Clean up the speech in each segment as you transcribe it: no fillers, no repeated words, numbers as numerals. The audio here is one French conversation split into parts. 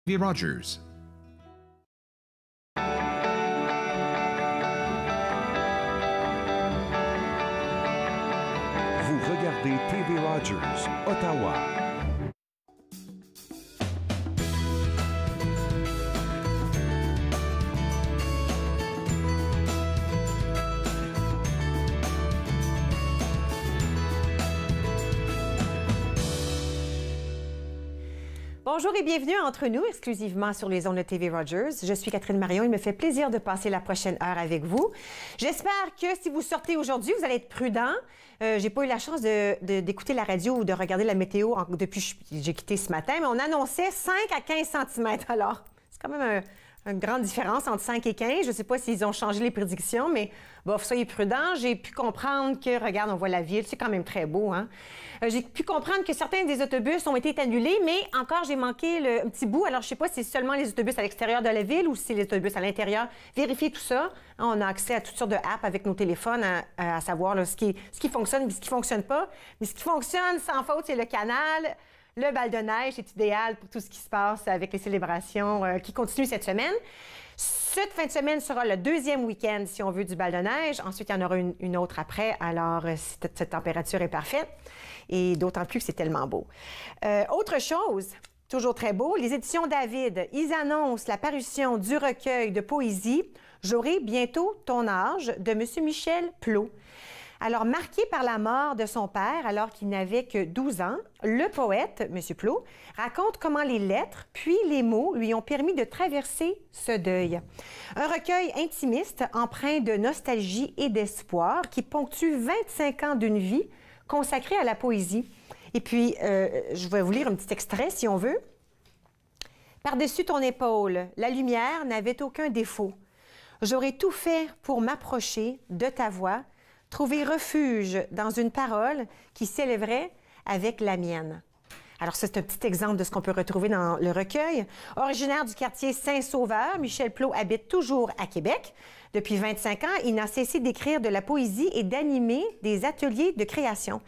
TV Rogers. Vous regardez TV Rogers, Ottawa. Bonjour et bienvenue Entre nous, exclusivement sur les ondes de TV Rogers. Je suis Catherine Marion. Il me fait plaisir de passer la prochaine heure avec vous. J'espère que si vous sortez aujourd'hui, vous allez être prudent. J'ai pas eu la chance d'écouter la radio ou de regarder la météo depuis que j'ai quitté ce matin, mais on annonçait 5 à 15 cm. Alors, c'est quand même une grande différence entre 5 et 15. Je ne sais pas s'ils ont changé les prédictions, mais bon, soyez prudents. J'ai pu comprendre que, regarde, on voit la ville, c'est quand même très beau, hein? J'ai pu comprendre que certains des autobus ont été annulés, mais encore, j'ai manqué un petit bout. Alors, je ne sais pas si c'est seulement les autobus à l'extérieur de la ville ou si c'est les autobus à l'intérieur. Vérifiez tout ça. On a accès à toutes sortes de apps avec nos téléphones à savoir là, ce qui fonctionne et ce qui ne fonctionne pas. Mais ce qui fonctionne sans faute, c'est le canal. Le bal de neige est idéal pour tout ce qui se passe avec les célébrations qui continuent cette semaine. Cette fin de semaine sera le deuxième week-end, si on veut, du bal de neige. Ensuite, il y en aura une autre après. Alors, cette température est parfaite. Et d'autant plus que c'est tellement beau. Autre chose, toujours très beau, les éditions David, ils annoncent la parution du recueil de poésie « J'aurai bientôt ton âge » de M. Michel Plot. Alors, marqué par la mort de son père alors qu'il n'avait que 12 ans, le poète, M. Plot, raconte comment les lettres puis les mots lui ont permis de traverser ce deuil. Un recueil intimiste, empreint de nostalgie et d'espoir, qui ponctue 25 ans d'une vie consacrée à la poésie. Et puis, je vais vous lire un petit extrait, si on veut. « Par-dessus ton épaule, la lumière n'avait aucun défaut. J'aurais tout fait pour m'approcher de ta voix, trouver refuge dans une parole qui s'élèverait avec la mienne. » Alors, c'est un petit exemple de ce qu'on peut retrouver dans le recueil. Originaire du quartier Saint-Sauveur, Michel Plot habite toujours à Québec. Depuis 25 ans, il n'a cessé d'écrire de la poésie et d'animer des ateliers de création.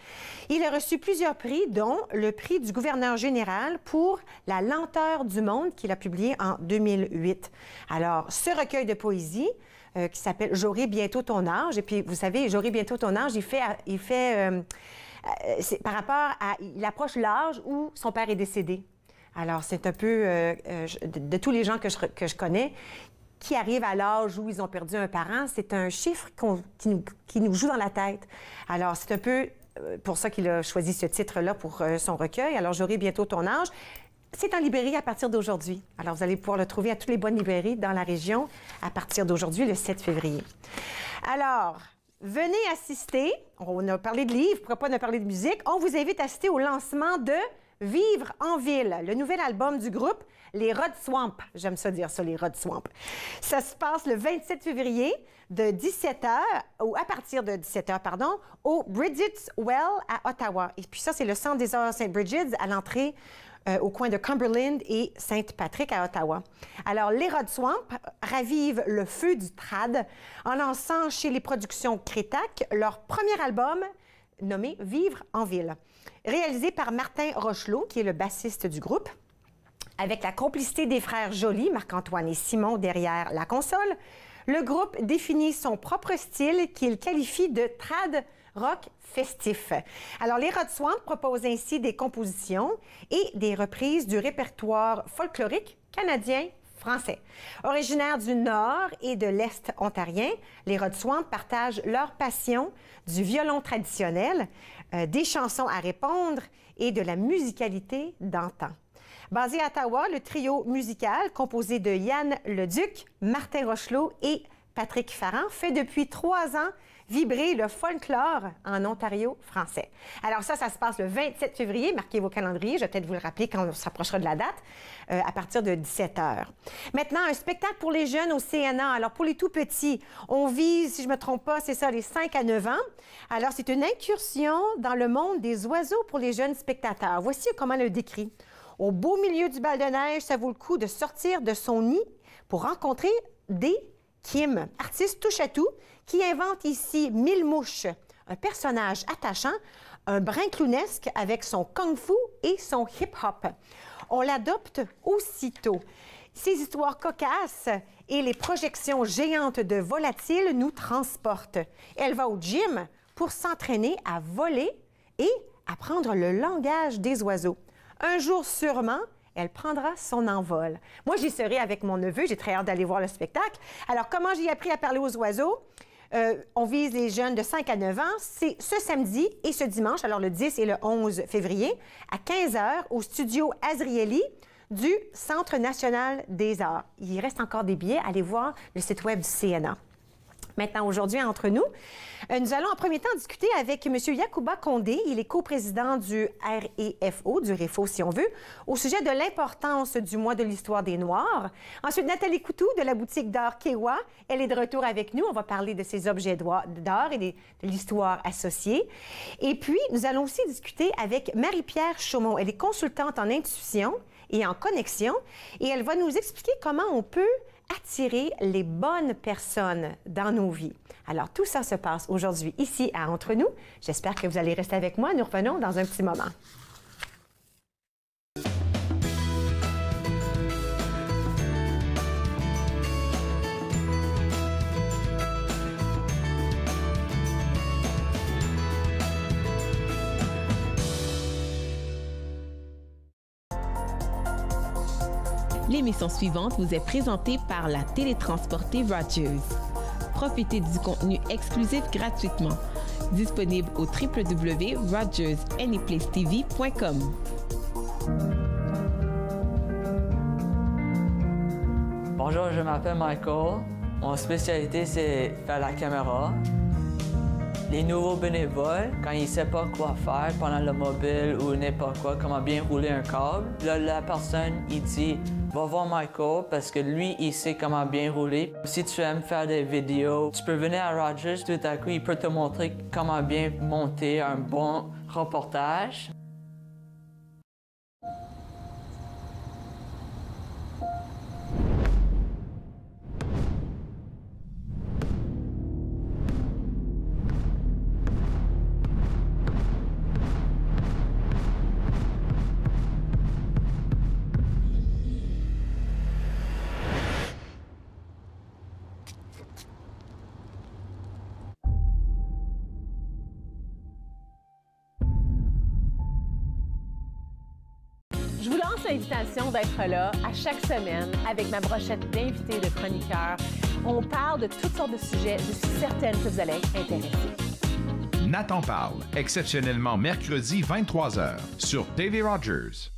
Il a reçu plusieurs prix, dont le prix du gouverneur général pour La lenteur du monde, qu'il a publié en 2008. Alors, ce recueil de poésie, qui s'appelle « J'aurai bientôt ton âge », et puis, vous savez, « J'aurai bientôt ton âge », par rapport à... Il approche l'âge où son père est décédé. Alors, c'est un peu... de tous les gens que je connais qui arrivent à l'âge où ils ont perdu un parent, c'est un chiffre qui nous joue dans la tête. Alors, c'est un peu pour ça qu'il a choisi ce titre-là pour son recueil. Alors, J'aurai bientôt ton âge. C'est en librairie à partir d'aujourd'hui. Alors, vous allez pouvoir le trouver à toutes les bonnes librairies dans la région à partir d'aujourd'hui, le 7 février. Alors... venez assister, on a parlé de livres, pourquoi pas on a parlé de musique, on vous invite à assister au lancement de Vivre en ville, le nouvel album du groupe Les Rod Swamp. J'aime ça dire ça, les Rod Swamp. Ça se passe le 27 février de 17h, ou à partir de 17h, pardon, au Bridget's Well à Ottawa. Et puis ça, c'est le centre des arts St. Bridget's à l'entrée au coin de Cumberland et Saint-Patrick à Ottawa. Alors, les Rod Swamp ravivent le feu du trad en lançant chez les productions Crétac leur premier album nommé Vivre en ville. Réalisé par Martin Rochelot, qui est le bassiste du groupe, avec la complicité des frères Joly, Marc-Antoine et Simon derrière la console, le groupe définit son propre style qu'il qualifie de trad rock festif. Alors, les Rod Swamp proposent ainsi des compositions et des reprises du répertoire folklorique canadien-français. Originaires du Nord et de l'Est ontarien, les Rod Swamp partagent leur passion du violon traditionnel, des chansons à répondre et de la musicalité d'antan. Basé à Ottawa, le trio musical composé de Yann Leduc, Martin Rochelot et Patrick Farran fait depuis 3 ans vibrer le folklore en Ontario français. Alors ça se passe le 27 février. Marquez vos calendriers. Je vais peut-être vous le rappeler quand on s'approchera de la date, à partir de 17h. Maintenant, un spectacle pour les jeunes au CNA. Alors, pour les tout-petits, on vise, si je ne me trompe pas, c'est ça, les 5 à 9 ans. Alors, c'est une incursion dans le monde des oiseaux pour les jeunes spectateurs. Voici comment le décrit. Au beau milieu du bal de neige, ça vaut le coup de sortir de son nid pour rencontrer des Kim, artiste touche-à-tout, qui invente ici Mille Mouches, un personnage attachant, un brin clownesque avec son kung-fu et son hip-hop. on l'adopte aussitôt. Ces histoires cocasses et les projections géantes de volatiles nous transportent. Elle va au gym pour s'entraîner à voler et apprendre le langage des oiseaux. Un jour sûrement, elle prendra son envol. Moi, j'y serai avec mon neveu. J'ai très hâte d'aller voir le spectacle. Alors, comment j'ai appris à parler aux oiseaux? On vise les jeunes de 5 à 9 ans. C'est ce samedi et ce dimanche, alors le 10 et le 11 février, à 15 h au studio Azrieli du Centre national des arts. Il reste encore des billets. Allez voir le site web du CNA. Maintenant, aujourd'hui, entre nous, nous allons en premier temps discuter avec M. Yacouba Condé. Il est coprésident du REFO, du REFO si on veut, au sujet de l'importance du mois de l'histoire des Noirs. Ensuite, Nathalie Coutou de la boutique d'art Kewa. Elle est de retour avec nous. On va parler de ses objets d'art et de l'histoire associée. Et puis, nous allons aussi discuter avec Marie-Pierre Chaumont. Elle est consultante en intuition et en connexion. Et elle va nous expliquer comment on peut attirer les bonnes personnes dans nos vies. Alors, tout ça se passe aujourd'hui ici à Entre nous. J'espère que vous allez rester avec moi. Nous revenons dans un petit moment. L'émission suivante vous est présentée par la télétransportée Rogers. Profitez du contenu exclusif gratuitement. Disponible au www.rogersanyplacetv.com. Bonjour, je m'appelle Michael. Mon spécialité, c'est faire la caméra. Les nouveaux bénévoles, quand ils ne savent pas quoi faire pendant le mobile ou n'importe quoi, comment bien rouler un câble, là, la personne, il dit « Va voir Michael parce que lui, il sait comment bien rouler. Si tu aimes faire des vidéos, tu peux venir à Rogers, tout à coup, il peut te montrer comment bien monter un bon reportage. » Je vous lance l'invitation d'être là à chaque semaine avec ma brochette d'invités de chroniqueurs. On parle de toutes sortes de sujets. Je suis certaine que vous allez être intéressés. Nathan parle, exceptionnellement mercredi 23h sur TV Rogers.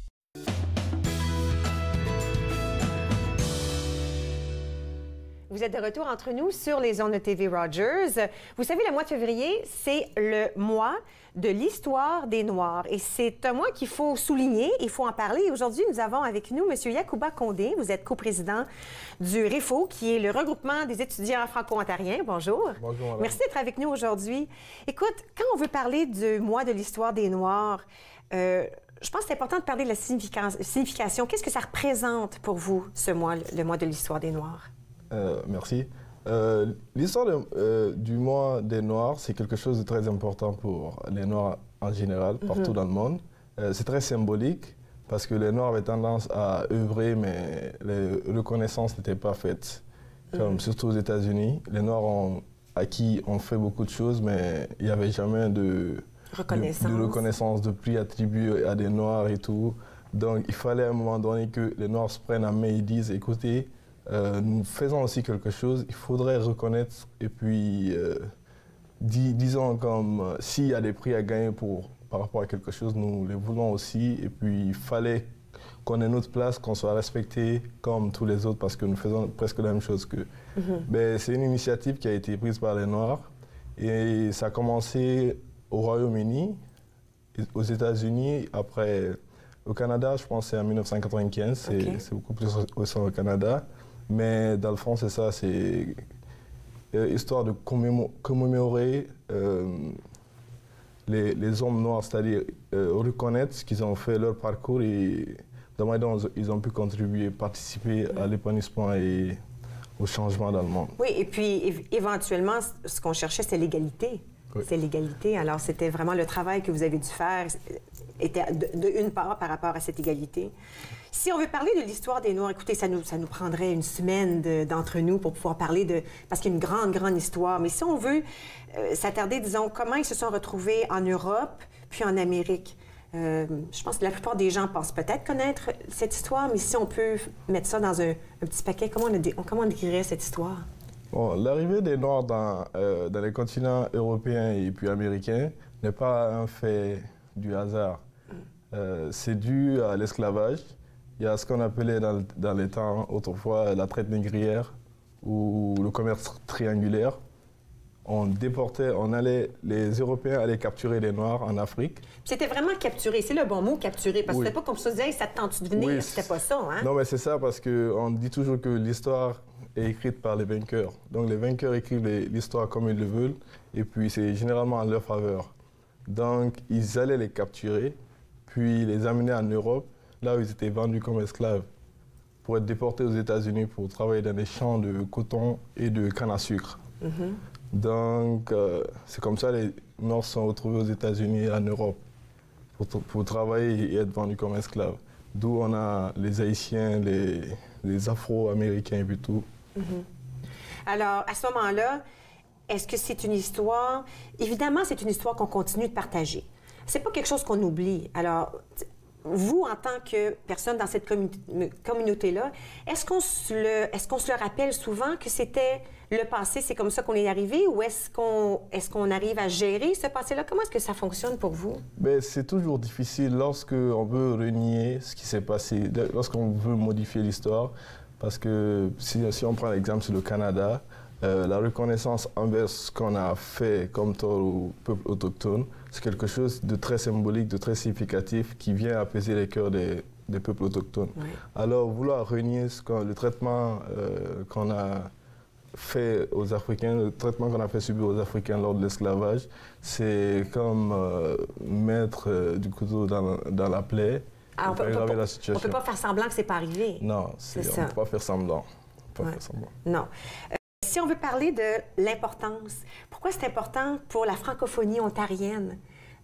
Vous êtes de retour entre nous sur les ondes de TV Rogers. Vous savez, le mois de février, c'est le mois de l'histoire des Noirs. Et c'est un mois qu'il faut souligner, il faut en parler. Et aujourd'hui, nous avons avec nous M. Yacouba Condé. Vous êtes coprésident du REFO, qui est le regroupement des étudiants franco-ontariens. Bonjour. Bonjour, madame. Merci d'être avec nous aujourd'hui. Écoute, quand on veut parler du mois de l'histoire des Noirs, je pense que c'est important de parler de la signification. Qu'est-ce que ça représente pour vous, ce mois, le mois de l'histoire des Noirs? Merci. L'histoire du mois des Noirs, c'est quelque chose de très important pour les Noirs en général, partout dans le monde. C'est très symbolique parce que les Noirs avaient tendance à œuvrer, mais les reconnaissances n'étaient pas faites. Comme surtout aux États-Unis, les Noirs ont fait beaucoup de choses, mais il n'y avait jamais de reconnaissance, de prix attribué à des Noirs et tout. Donc il fallait à un moment donné que les Noirs se prennent en main et disent, écoutez, nous faisons aussi quelque chose, il faudrait reconnaître et puis disons comme s'il y a des prix à gagner par rapport à quelque chose, nous les voulons aussi et puis il fallait qu'on ait notre place, qu'on soit respecté comme tous les autres parce que nous faisons presque la même chose qu'eux. C'est une initiative qui a été prise par les Noirs et ça a commencé au Royaume-Uni, aux États-Unis, après au Canada, je pense que c'est en 1995, c'est beaucoup plus récent au Canada. Mais dans le fond, c'est ça, c'est histoire de commémorer les hommes noirs, c'est-à-dire reconnaître ce qu'ils ont fait, leur parcours et de manière dont ils ont pu contribuer, participer à l'épanouissement et au changement dans le monde. Oui, et puis éventuellement, ce qu'on cherchait, c'est l'égalité. Oui. c'est l'égalité. Alors, c'était vraiment le travail que vous avez dû faire, était une part par rapport à cette égalité. Si on veut parler de l'histoire des Noirs, écoutez, ça nous prendrait une semaine d'entre nous pour pouvoir parler de... Parce qu'il y a une grande, grande histoire. Mais si on veut s'attarder, disons, comment ils se sont retrouvés en Europe puis en Amérique. Je pense que la plupart des gens pensent peut-être connaître cette histoire, mais si on peut mettre ça dans un petit paquet, comment on décrirait cette histoire? Bon, l'arrivée des Noirs dans les continents européens et puis américains n'est pas un fait du hasard. C'est dû à l'esclavage. Il y a ce qu'on appelait dans les temps autrefois la traite négrière ou le commerce triangulaire. On déportait, les Européens allaient capturer les Noirs en Afrique. C'était vraiment capturer, c'est le bon mot, capturer, parce que c'était pas comme ça, hey, ça te tente de venir, Oui, c'était pas ça, hein? Non, mais c'est ça, parce qu'on dit toujours que l'histoire est écrite par les vainqueurs. Donc les vainqueurs écrivent l'histoire comme ils le veulent, et puis c'est généralement en leur faveur. Donc ils allaient les capturer, puis les amener en Europe, là où ils étaient vendus comme esclaves, pour être déportés aux États-Unis pour travailler dans des champs de coton et de canne à sucre. Donc, c'est comme ça que les Noirs sont retrouvés aux États-Unis et en Europe pour travailler et être vendus comme esclaves. D'où on a les Haïtiens, les Afro-Américains et puis tout. Alors, à ce moment-là, est-ce que c'est une histoire... Évidemment, c'est une histoire qu'on continue de partager. C'est pas quelque chose qu'on oublie. Alors, vous, en tant que personne dans cette communauté-là, est-ce qu'on se le rappelle souvent que c'était le passé, c'est comme ça qu'on est arrivé, ou est-ce qu'on arrive à gérer ce passé-là? Comment est-ce que ça fonctionne pour vous? Bien, c'est toujours difficile lorsqu'on veut renier ce qui s'est passé, lorsqu'on veut modifier l'histoire, parce que si on prend l'exemple sur le Canada, la reconnaissance envers ce qu'on a fait comme tort au peuple autochtone, c'est quelque chose de très symbolique, de très significatif, qui vient apaiser les cœurs des peuples autochtones. Oui. Alors, vouloir renier le traitement qu'on a fait aux Africains, le traitement qu'on a fait subir aux Africains lors de l'esclavage, c'est comme mettre du couteau dans la plaie. On ne peut pas faire semblant que c'est pas arrivé. Non, on ne peut pas faire semblant. Non. Si on veut parler de l'importance, pourquoi c'est important pour la francophonie ontarienne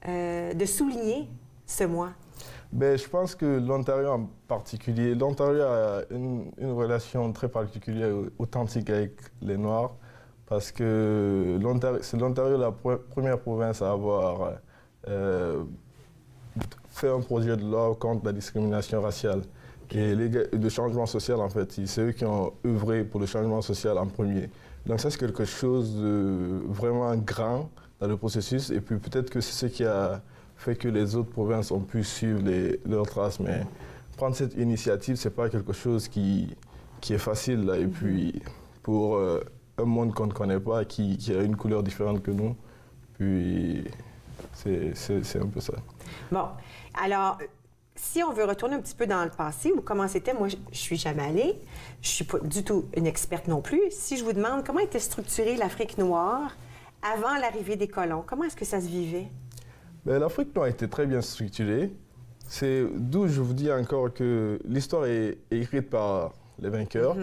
de souligner ce mois? Bien, je pense que l'Ontario en particulier, l'Ontario a une relation très particulière, authentique avec les Noirs, parce que c'est l'Ontario la première province à avoir fait un projet de loi contre la discrimination raciale. Et le changement social, en fait, c'est eux qui ont œuvré pour le changement social en premier. Donc ça, c'est quelque chose de vraiment grand dans le processus. Et puis peut-être que c'est ce qui a fait que les autres provinces ont pu suivre leurs traces. Mais prendre cette initiative, c'est pas quelque chose qui est facile, là. Et puis pour un monde qu'on ne connaît pas, qui a une couleur différente que nous, puis c'est un peu ça. Bon, alors... Si on veut retourner un petit peu dans le passé, ou comment c'était, moi, je ne suis jamais allée, je ne suis pas du tout une experte non plus. Si je vous demande comment était structurée l'Afrique noire avant l'arrivée des colons, comment est-ce que ça se vivait? Bien, l'Afrique noire était très bien structurée. C'est d'où je vous dis encore que l'histoire est écrite par les vainqueurs.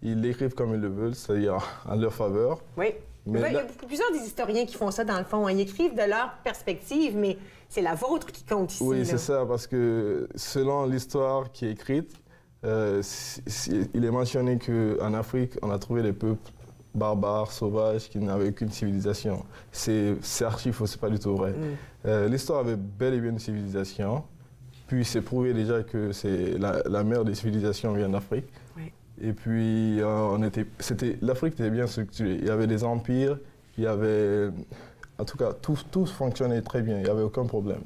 Ils l'écrivent comme ils le veulent, c'est-à-dire en leur faveur. Oui. Mais il y a plusieurs des historiens qui font ça, dans le fond. Ils écrivent de leur perspective, mais c'est la vôtre qui compte ici. Oui, c'est ça, parce que selon l'histoire qui est écrite, il est mentionné qu'en Afrique, on a trouvé des peuples barbares, sauvages, qui n'avaient aucune civilisation. C'est archi faux, c'est pas du tout vrai. L'histoire avait bel et bien une civilisation, puis c'est prouvé déjà que la mère des civilisations vient d'Afrique. Oui. Et puis, l'Afrique était bien structurée. Il y avait des empires, il y avait... En tout cas, tout fonctionnait très bien, il n'y avait aucun problème.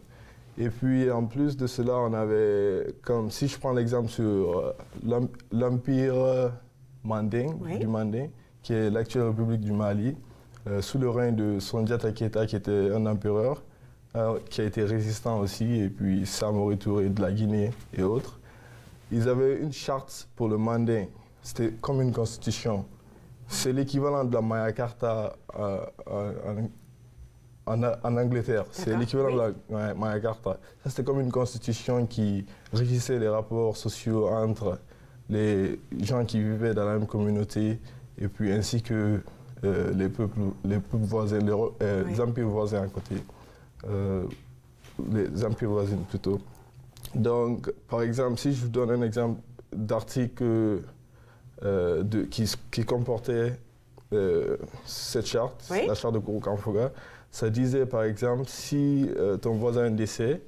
Et puis, en plus de cela, on avait... Comme si je prends l'exemple sur l'Empire Manding, oui. Du Manding, qui est l'actuelle République du Mali, sous le règne de Sondiata Keita, qui était un empereur, qui a été résistant aussi, et puis Samori Touré de la Guinée et autres. Ils avaient une charte pour le Manding. C'était comme une constitution. C'est l'équivalent de la Magna Carta en Angleterre. C'est l'équivalent de la Magna Carta. Ça, c'était comme une constitution qui régissait les rapports sociaux entre les gens qui vivaient dans la même communauté et puis ainsi que les peuples voisins, les empires voisins à côté. Les empires voisins plutôt. Donc, par exemple, si je vous donne un exemple d'article qui comportait cette charte, la charte de Kourou-Kamfoga, ça disait par exemple, si ton voisin a un décès,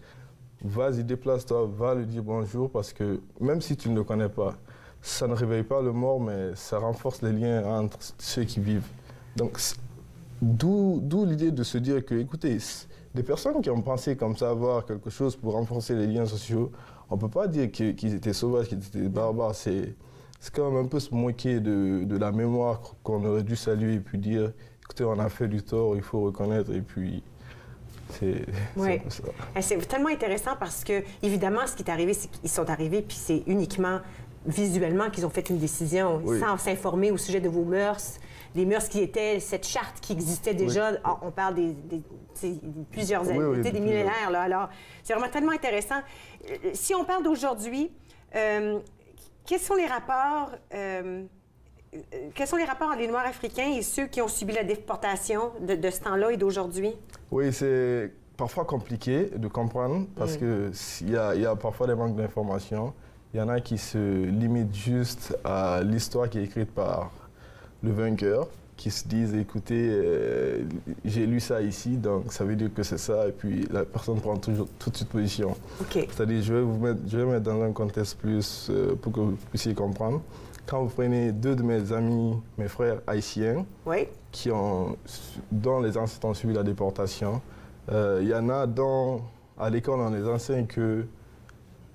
vas-y, déplace-toi, va lui dire bonjour, parce que même si tu ne le connais pas, ça ne réveille pas le mort, mais ça renforce les liens entre ceux qui vivent. Donc, d'où l'idée de se dire que, écoutez, des personnes qui ont pensé comme ça avoir quelque chose pour renforcer les liens sociaux, on ne peut pas dire qu'ils étaient sauvages, qu'ils étaient barbares. C'est quand même un peu se moquer de la mémoire qu'on aurait dû saluer et puis dire, écoutez, on a fait du tort, il faut reconnaître, et puis c'est un peu ça. C'est tellement intéressant parce que, évidemment, ce qui est arrivé, c'est qu'ils sont arrivés, puis c'est uniquement visuellement qu'ils ont fait une décision, sans s'informer au sujet de vos mœurs, les mœurs qui étaient, cette charte qui existait déjà, on parle plusieurs années, des millénaires, là. Alors, c'est vraiment tellement intéressant. Si on parle d'aujourd'hui, quels sont les rapports entre les Noirs africains et ceux qui ont subi la déportation de ce temps-là et d'aujourd'hui? Oui, c'est parfois compliqué de comprendre parce qu'il y a parfois des manques d'informations. Il y en a qui se limitent juste à l'histoire qui est écrite par le vainqueur, qui se disent, écoutez, j'ai lu ça ici, donc ça veut dire que c'est ça, et puis la personne prend tout de suite position. C'est-à-dire, je vais mettre dans un contexte plus pour que vous puissiez comprendre. Quand vous prenez deux de mes amis, mes frères haïtiens, dont les ancêtres ont subi la déportation, il y en a à l'école, on les enseigne que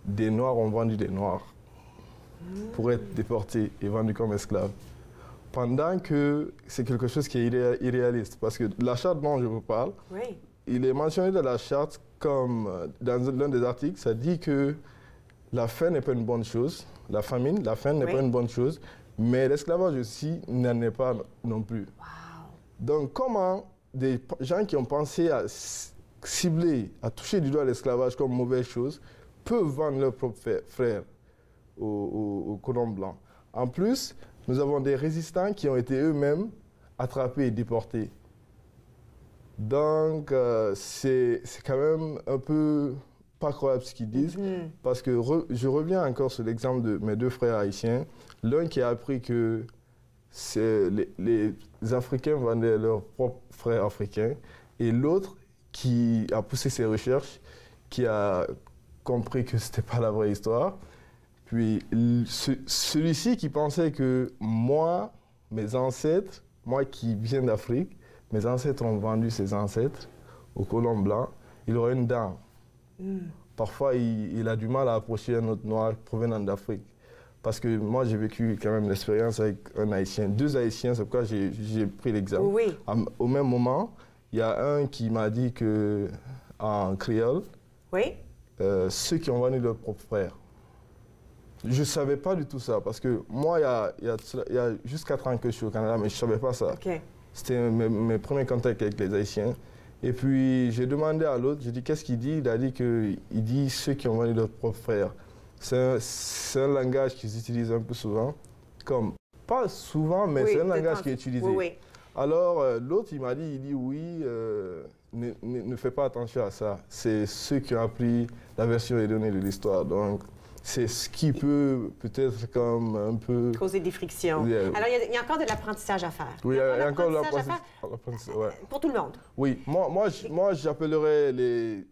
des Noirs ont vendu des Noirs pour être déportés et vendus comme esclaves. Pendant que c'est quelque chose qui est irréaliste, parce que la charte dont je vous parle, il est mentionné dans la charte comme, dans l'un des articles, ça dit que la faim n'est pas une bonne chose, la faim n'est pas une bonne chose, mais l'esclavage aussi n'en est pas non plus. Donc comment des gens qui ont pensé à cibler, à toucher du doigt l'esclavage comme mauvaise chose, peuvent vendre leurs propres frères aux colons blancs. En plus, nous avons des résistants qui ont été eux-mêmes attrapés et déportés. Donc, c'est quand même un peu pas croyable ce qu'ils disent, parce que je reviens encore sur l'exemple de mes deux frères haïtiens. L'un qui a appris que les Africains vendaient leurs propres frères africains, et l'autre qui a poussé ses recherches, qui a compris que ce n'était pas la vraie histoire. Puis celui-ci qui pensait que mes ancêtres, moi qui viens d'Afrique, mes ancêtres ont vendu ses ancêtres aux colons blancs, il aurait une dent. Parfois, il a du mal à approcher un autre noir provenant d'Afrique. Parce que moi, j'ai vécu quand même l'expérience avec un Haïtien, deux Haïtiens, c'est pourquoi j'ai pris l'exemple. Au même moment, il y a un qui m'a dit que en créole, ceux qui ont vendu leurs propres frères. Je ne savais pas du tout ça, parce que moi, il y a juste 4 ans que je suis au Canada, mais je ne savais pas ça. C'était mes premiers contacts avec les Haïtiens. Et puis, j'ai demandé à l'autre, j'ai dit, qu'est-ce qu'il dit? Il a dit qu'il dit ceux qui ont vendu leurs propres frères. C'est un langage qu'ils utilisent un peu souvent. Pas souvent, mais c'est un langage qui est utilisé. Alors, l'autre, il m'a dit, ne fais pas attention à ça. C'est ceux qui ont appris la version erronée de l'histoire. Donc, c'est ce qui peut-être comme un peu... causer des frictions. Alors, il y a encore de l'apprentissage à faire. Oui, il y a encore de l'apprentissage à faire. Pour tout le monde. Oui. Moi j'appellerais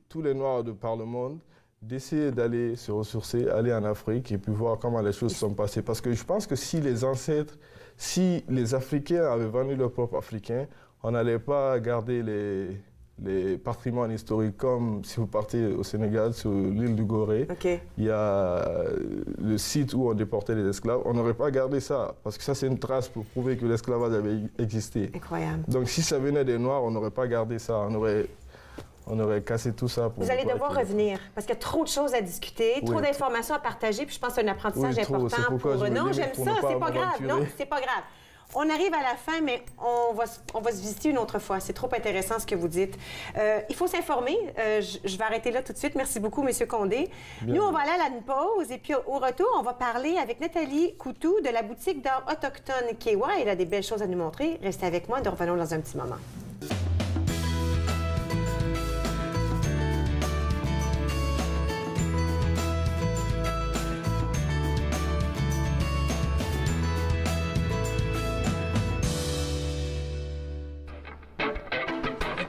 tous les Noirs de par le monde d'essayer d'aller se ressourcer, aller en Afrique et puis voir comment les choses sont passées. Parce que je pense que si les Africains avaient vendu leur propre Africain, on n'allait pas garder les patrimoines historiques, comme si vous partez au Sénégal, sur l'île du Gorée, il y a le site où on déportait les esclaves. On n'aurait pas gardé ça, parce que ça, c'est une trace pour prouver que l'esclavage avait existé. Incroyable. Donc, si ça venait des Noirs, on n'aurait pas gardé ça. On aurait cassé tout ça. Vous allez devoir revenir, parce qu'il y a trop de choses à discuter, trop d'informations à partager, puis je pense que c'est un apprentissage important pour... Non, j'aime ça, c'est pas grave. Non, c'est pas grave. On arrive à la fin, mais on va se visiter une autre fois. C'est trop intéressant ce que vous dites. Il faut s'informer. Je vais arrêter là tout de suite. Merci beaucoup, M. Condé. Bien. Nous, on va aller à une pause. Et puis, au retour, on va parler avec Nathalie Coutou de la boutique d'art autochtone Kewa. Elle a des belles choses à nous montrer. Restez avec moi. Nous revenons dans un petit moment.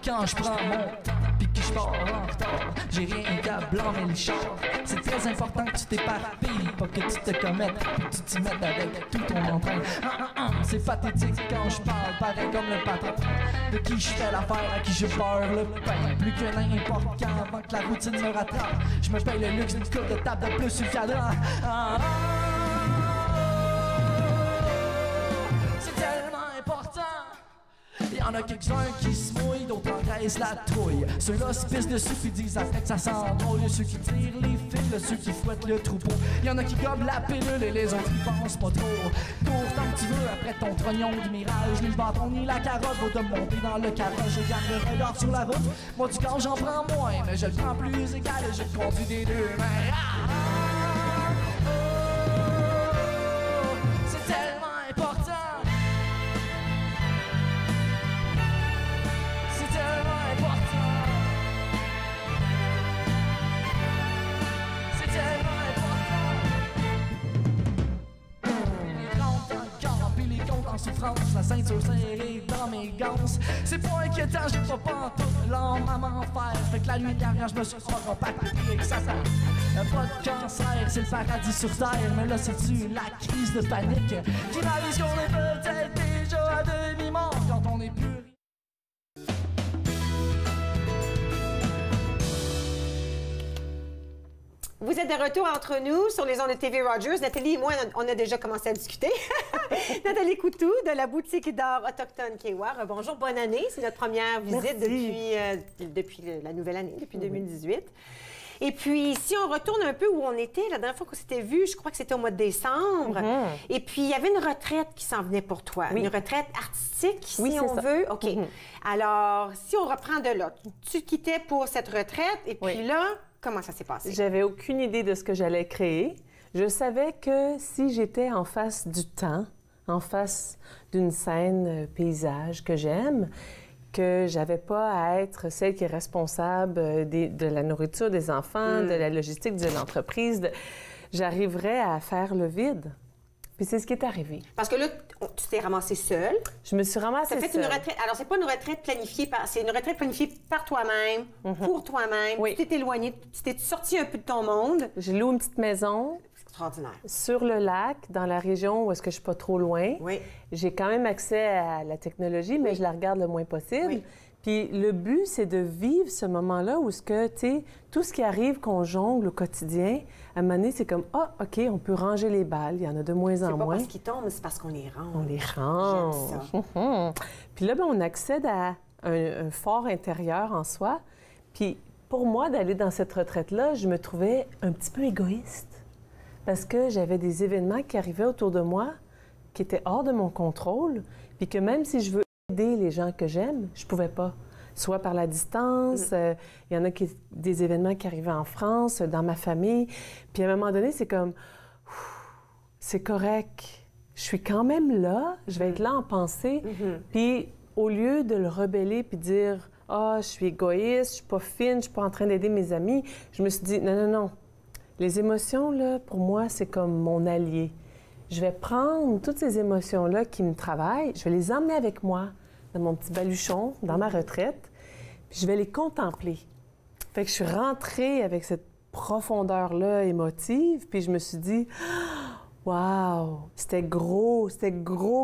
Quand je prends mon temps, puis que je pars en retard, j'ai rien qu'à blâmer le char. C'est très important que tu t'éparpilles, pas que tu te commettes, puis que tu t'y mettes avec tout ton entrain. C'est pathétique quand je parle, pareil comme le patron, de qui je fais l'affaire, à qui je beurre le pain. Plus que n'importe quand, avant que la routine me rattrape, je me paye le luxe d'une coupe de table de plus sur le cadran. C'est tellement important. Il y en a quelques-uns qui se mouillent, d'autres engraissent la trouille. Ceux-là se pissent dessus puis disent après que ça sent drôle. Ceux qui tirent les fils, ceux qui fouettent le troupeau. Il y en a qui gobent la pilule et les autres y pensent pas trop. Cours tant que tu veux après ton trognon de mirage. Ni le bâton ni la carotte vaut de monter dans le carrosse. Je garde le regard sur la route. Moi du corps j'en prends moins, mais je le prends plus égal et je le conduis des deux mains. C'est tellement important. En souffrance, la ceinture serrée dans mes ganses. C'est pas inquiétant, j'ai pas pantoute l'âme à m'en faire. Fait que la nuit dernière, je me suis compacté et que ça sert. Pas de cancer, c'est le paradis sur terre. Mais là, c'est-tu la crise de panique qui réalise qu'on est peut-être déjà à demi-mort quand on est plus. Vous êtes de retour entre nous sur les ondes de TV Rogers. Nathalie et moi, on a déjà commencé à discuter. Nathalie Coutou de la boutique d'art autochtone Kewa. Bonjour, bonne année. C'est notre première visite depuis la nouvelle année, depuis 2018. Et puis, si on retourne un peu où on était, la dernière fois qu'on s'était vu, je crois que c'était au mois de décembre. Et puis, il y avait une retraite qui s'en venait pour toi. Une retraite artistique, si on veut. OK. Alors, si on reprend de là, tu quittais pour cette retraite et puis là... Comment ça s'est passé? J'avais aucune idée de ce que j'allais créer. Je savais que si j'étais en face du temps, en face d'une scène paysage que j'aime, que j'avais pas à être celle qui est responsable de la nourriture des enfants, de la logistique de l'entreprise, j'arriverais à faire le vide. Puis c'est ce qui est arrivé. Parce que là, tu t'es ramassée seule. Je me suis ramassée seule. Une retraite. Alors, c'est pas une retraite planifiée c'est une retraite planifiée par toi-même, pour toi-même. Oui. Tu t'es éloignée, tu t'es sortie un peu de ton monde. J'ai loué une petite maison. C'est extraordinaire. Sur le lac, dans la région où est-ce que je suis pas trop loin. Oui. J'ai quand même accès à la technologie, mais je la regarde le moins possible. Oui. Puis le but, c'est de vivre ce moment-là où ce que, tu sais, tout ce qui arrive qu'on jongle au quotidien, à un moment donné, c'est comme, ah, OK, on peut ranger les balles, il y en a de moins en moins. C'est pas parce qu'ils tombent, c'est parce qu'on les range. On les range. J'aime ça. Puis là, ben, on accède à un fort intérieur en soi. Puis pour moi, d'aller dans cette retraite-là, je me trouvais un petit peu égoïste parce que j'avais des événements qui arrivaient autour de moi qui étaient hors de mon contrôle, puis que même si je veux aider les gens que j'aime, je pouvais pas. Soit par la distance, il y en a des événements qui arrivaient en France, dans ma famille. Puis à un moment donné, c'est comme, c'est correct, je suis quand même là, je vais être là en pensée. Puis au lieu de le rebeller puis dire, ah, je suis égoïste, je suis pas fine, je suis pas en train d'aider mes amis, je me suis dit, non, non, non. Les émotions, là, pour moi, c'est comme mon allié. Je vais prendre toutes ces émotions-là qui me travaillent, je vais les emmener avec moi dans mon petit baluchon, dans ma retraite, puis je vais les contempler. Fait que je suis rentrée avec cette profondeur-là émotive, puis je me suis dit, wow, c'était gros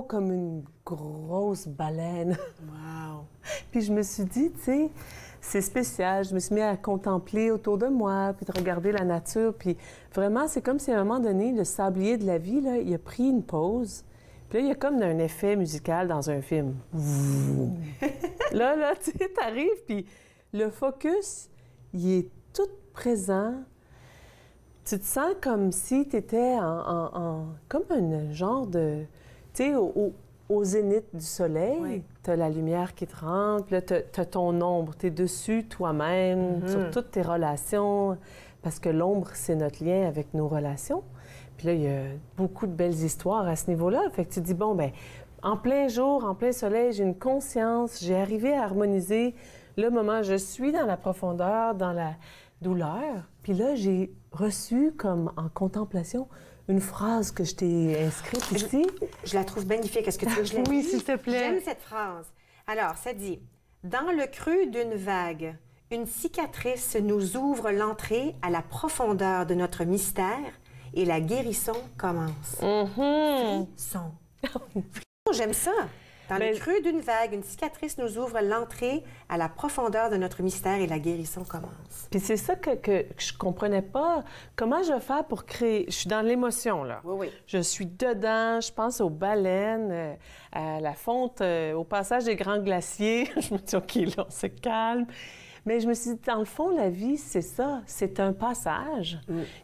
comme une grosse baleine. Wow. Puis je me suis dit, tu sais, c'est spécial. Je me suis mis à contempler autour de moi, puis de regarder la nature. Puis vraiment, c'est comme si à un moment donné, le sablier de la vie, là, il a pris une pause. Puis là, il y a comme un effet musical dans un film. Là, tu sais, t'arrives, puis le focus, il est tout présent. Tu te sens comme si tu étais comme un genre de... Tu sais, au zénith du soleil, Oui. tu as la lumière qui te rentre, puis là, tu as ton ombre, tu es dessus toi-même, sur toutes tes relations, parce que l'ombre, c'est notre lien avec nos relations. Puis là, il y a beaucoup de belles histoires à ce niveau-là. Fait que tu te dis, bon, bien, en plein jour, en plein soleil, j'ai une conscience, j'ai arrivé à harmoniser le moment, je suis dans la profondeur, dans la douleur. Puis là, j'ai reçu, comme en contemplation, une phrase que je t'ai inscrite ici. Je la trouve magnifique. Est-ce que tu veux que je la Oui, lise? s'il te plaît. J'aime cette phrase. Alors, ça dit « Dans le creux d'une vague, une cicatrice nous ouvre l'entrée à la profondeur de notre mystère et la guérison commence. Frisson. J'aime ça. Dans le creux d'une vague, une cicatrice nous ouvre l'entrée à la profondeur de notre mystère et la guérison commence. Puis c'est ça que je comprenais pas. Comment je vais faire pour créer... Je suis dans l'émotion, là. Oui, oui. Je suis dedans, je pense aux baleines, à la fonte, au passage des grands glaciers. Je me dis, OK, là, on se calme. Mais je me suis dit, dans le fond, la vie, c'est ça. C'est un passage.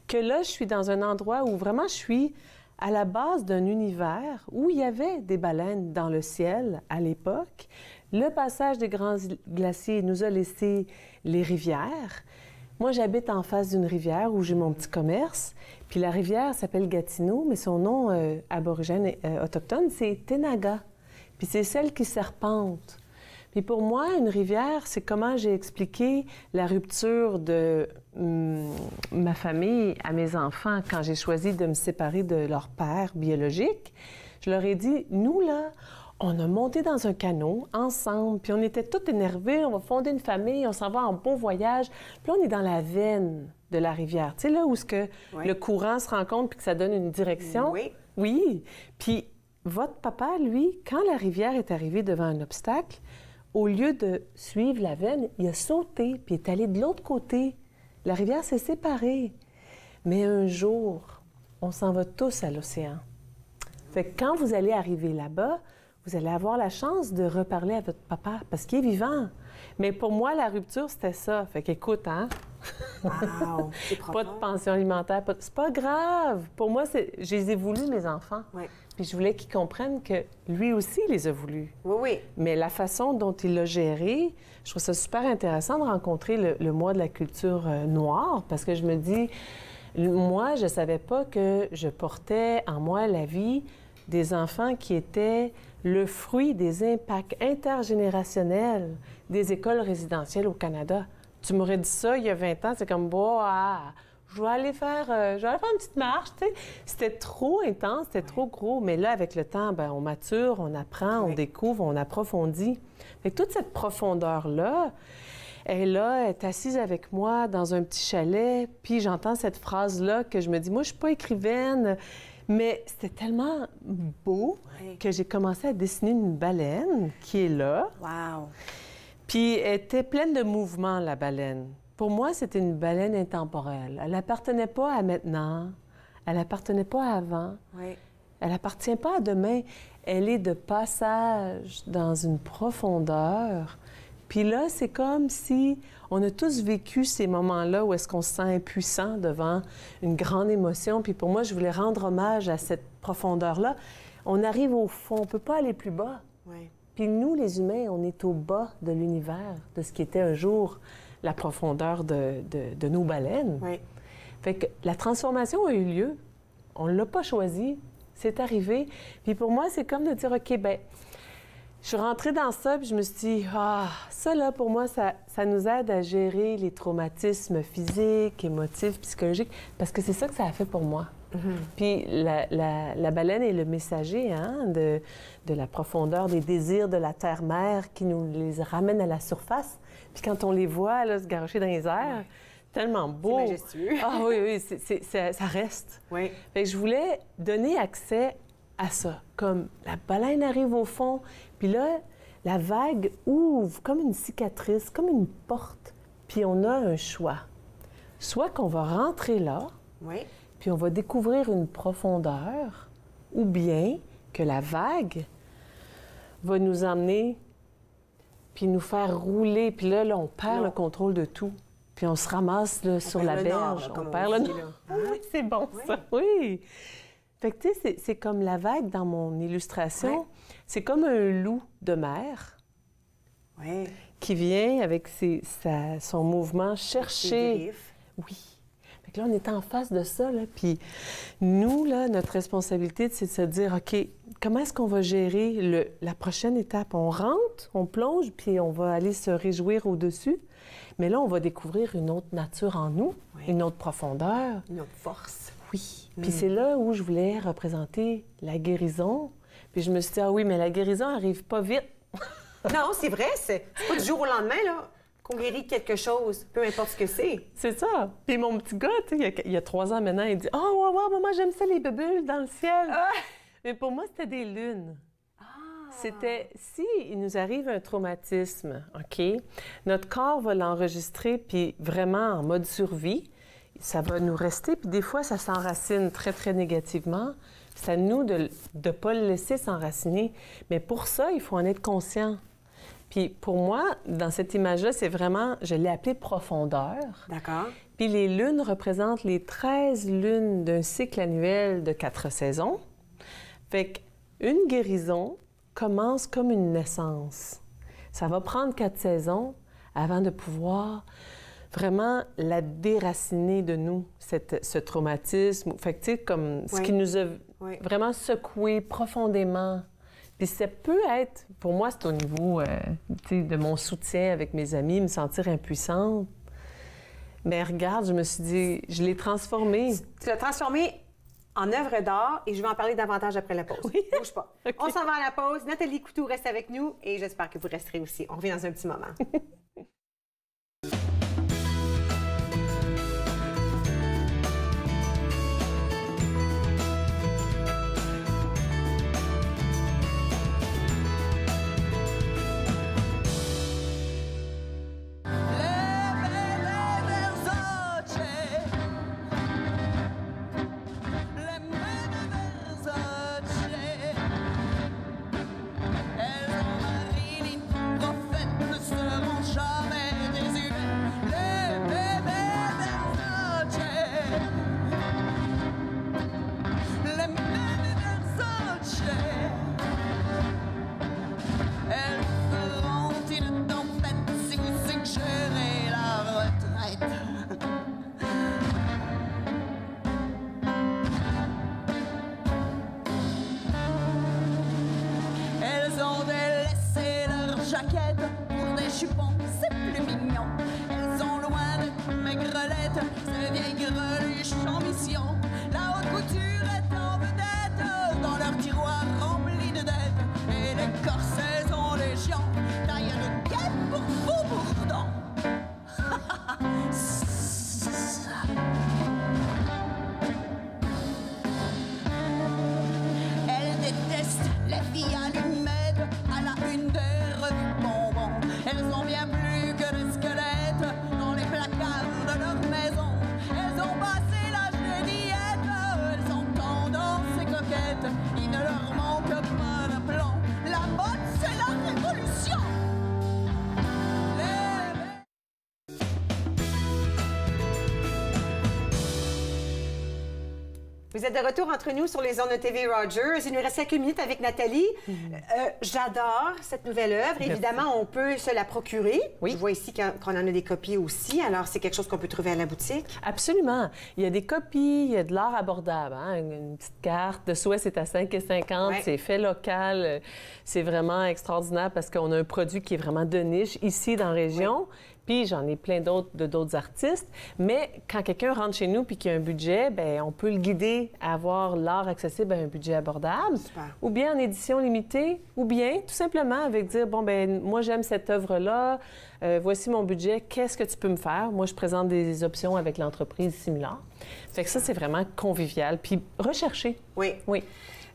Que là, je suis dans un endroit où vraiment je suis à la base d'un univers où il y avait des baleines dans le ciel à l'époque. Le passage des grands glaciers nous a laissé les rivières. Moi, j'habite en face d'une rivière où j'ai mon petit commerce. Puis la rivière s'appelle Gatineau, mais son nom aborigène et autochtone, c'est Tenaga. Puis c'est celle qui serpente. Puis pour moi, une rivière, c'est comment j'ai expliqué la rupture de ma famille à mes enfants quand j'ai choisi de me séparer de leur père biologique. Je leur ai dit, nous, là, on a monté dans un canot ensemble, puis on était tous énervés, on va fonder une famille, on s'en va en beau voyage. Puis là, on est dans la veine de la rivière, tu sais, là où le courant se rencontre puis que ça donne une direction. Oui. Oui. Puis votre papa, lui, quand la rivière est arrivée devant un obstacle, au lieu de suivre la veine, il a sauté puis est allé de l'autre côté. La rivière s'est séparée. Mais un jour, on s'en va tous à l'océan. Fait que quand vous allez arriver là-bas, vous allez avoir la chance de reparler à votre papa parce qu'il est vivant. Mais pour moi, la rupture, c'était ça. Fait qu'écoute, hein? Wow, c'est profond. Pas de pension alimentaire, c'est pas grave. Pour moi, je les ai voulu, mes enfants. Oui. Puis je voulais qu'ils comprennent que lui aussi les a voulus. Oui, oui. Mais la façon dont il l'a géré, je trouve ça super intéressant de rencontrer le mois de la culture noire parce que je me dis, moi, je savais pas que je portais en moi la vie des enfants qui étaient le fruit des impacts intergénérationnels des écoles résidentielles au Canada. Tu m'aurais dit ça il y a 20 ans, c'est comme, je vais aller faire une petite marche, tu sais. C'était trop intense, c'était trop gros. Mais là, avec le temps, on mature, on apprend, on découvre, on approfondit. Fait que toute cette profondeur-là, elle est assise avec moi dans un petit chalet, puis j'entends cette phrase-là que je me dis, moi, je suis pas écrivaine, mais c'était tellement beau que j'ai commencé à dessiner une baleine qui est là. Wow! Puis elle était pleine de mouvements, la baleine. Pour moi, c'était une baleine intemporelle. Elle n'appartenait pas à maintenant, elle n'appartenait pas à avant, elle n'appartient pas à demain. Elle est de passage dans une profondeur. Puis là, c'est comme si on a tous vécu ces moments-là où est-ce qu'on se sent impuissant devant une grande émotion. Puis pour moi, je voulais rendre hommage à cette profondeur-là. On arrive au fond, on ne peut pas aller plus bas. Oui. Puis nous, les humains, on est au bas de l'univers, de ce qui était un jour la profondeur de nos baleines. Oui. Fait que la transformation a eu lieu. On ne l'a pas choisi. C'est arrivé. Puis pour moi, c'est comme de dire, OK, je suis rentrée dans ça, puis je me suis dit, ça, là, pour moi, ça nous aide à gérer les traumatismes physiques, émotifs, psychologiques, parce que c'est ça que ça a fait pour moi. Puis la baleine est le messager de la profondeur des désirs de la terre-mère qui nous les ramène à la surface. Puis quand on les voit là, se garrocher dans les airs, tellement beau. C'est majestueux. Oui, ça reste. Oui. Fait que je voulais donner accès à ça. Comme la baleine arrive au fond, puis là, la vague ouvre comme une cicatrice, comme une porte. Puis on a un choix. Soit qu'on va rentrer là, puis on va découvrir une profondeur, ou bien que la vague va nous emmener puis nous faire rouler. Puis là on perd le contrôle de tout. Puis on se ramasse là, sur la berge. On perd le nord. Oui, c'est bon, ça. Oui. Fait que, tu sais, c'est comme la vague dans mon illustration. Ouais. C'est comme un loup de mer Oui. qui vient avec son mouvement Ses chercher... griffes. Oui. Fait que là, on est en face de ça, là. Puis nous, là, notre responsabilité, c'est de se dire, OK, comment est-ce qu'on va gérer la prochaine étape? On rentre, on plonge, puis on va aller se réjouir au-dessus. Mais là, on va découvrir une autre nature en nous, Oui. une autre profondeur. Une autre force. Oui. Puis c'est là où je voulais représenter la guérison. Puis je me suis dit, ah oui, mais la guérison n'arrive pas vite. Non, c'est vrai, c'est pas du jour au lendemain, là, qu'on guérit quelque chose, peu importe ce que c'est. C'est ça. Puis mon petit gars, tu sais, il y a 3 ans maintenant, il dit, oh, wow, maman, j'aime ça, les bulles dans le ciel. Ah! Mais pour moi, c'était des lunes. C'était, si il nous arrive un traumatisme, OK, notre corps va l'enregistrer, puis vraiment en mode survie, ça va nous rester, puis des fois, ça s'enracine très, très négativement. C'est à nous de ne pas le laisser s'enraciner. Mais pour ça, il faut en être conscient. Puis pour moi, dans cette image-là, c'est vraiment, je l'ai appelée profondeur. D'accord. Puis les lunes représentent les 13 lunes d'un cycle annuel de 4 saisons. Fait qu'une guérison commence comme une naissance. Ça va prendre 4 saisons avant de pouvoir vraiment la déraciner de nous, ce traumatisme. Fait que, tu sais, comme ce qui nous a vraiment secoué profondément. Puis ça peut être, pour moi, c'est au niveau tu sais, de mon soutien avec mes amis, me sentir impuissante. Mais regarde, je me suis dit, je l'ai transformé. Tu l'as transformé en œuvre d'art et je vais en parler davantage après la pause. Oui. Bouge pas. OK. On s'en va à la pause. Nathalie Coutou reste avec nous et j'espère que vous resterez aussi. On revient dans un petit moment. Pour des chupons, c'est plus mignon. Elles sont loin de maigrelettes, ces vieilles greluches en mission. La haute couture est en vedette dans leur tiroir rempli de dettes. Et les corsets sont légion, taille de guêpe pour faux bourdons. Elles détestent les filles allumettes à la une des revues bonbons. Elles ont bien plus que des squelettes dans les placards de leur maison. Elles ont passé l'âge des diètes, elles sont tendances et coquettes. Il ne leur manque pas de plan. La mode, c'est la révolution. Vous êtes de retour entre nous sur les ondes de TV Rogers. Il nous reste quelques minutes avec Nathalie. J'adore cette nouvelle œuvre. Merci. Évidemment, on peut se la procurer. Oui. Je vois ici qu'on en a des copies aussi. Alors, c'est quelque chose qu'on peut trouver à la boutique. Absolument. Il y a des copies, il y a de l'art abordable. Hein? Une petite carte de souhait, c'est à 5,50 Ouais. C'est fait local. C'est vraiment extraordinaire parce qu'on a un produit qui est vraiment de niche ici dans la région. Puis j'en ai plein d'autres artistes. Mais quand quelqu'un rentre chez nous puis qu'il y a un budget, bien, on peut le guider à avoir l'art accessible à un budget abordable. Super. Ou bien en édition limitée, ou bien tout simplement avec dire, bon, ben moi, j'aime cette œuvre-là, voici mon budget, qu'est-ce que tu peux me faire? Moi, je présente des options avec l'entreprise similaire. Fait que ça, c'est vraiment convivial. Puis rechercher. Oui. Oui.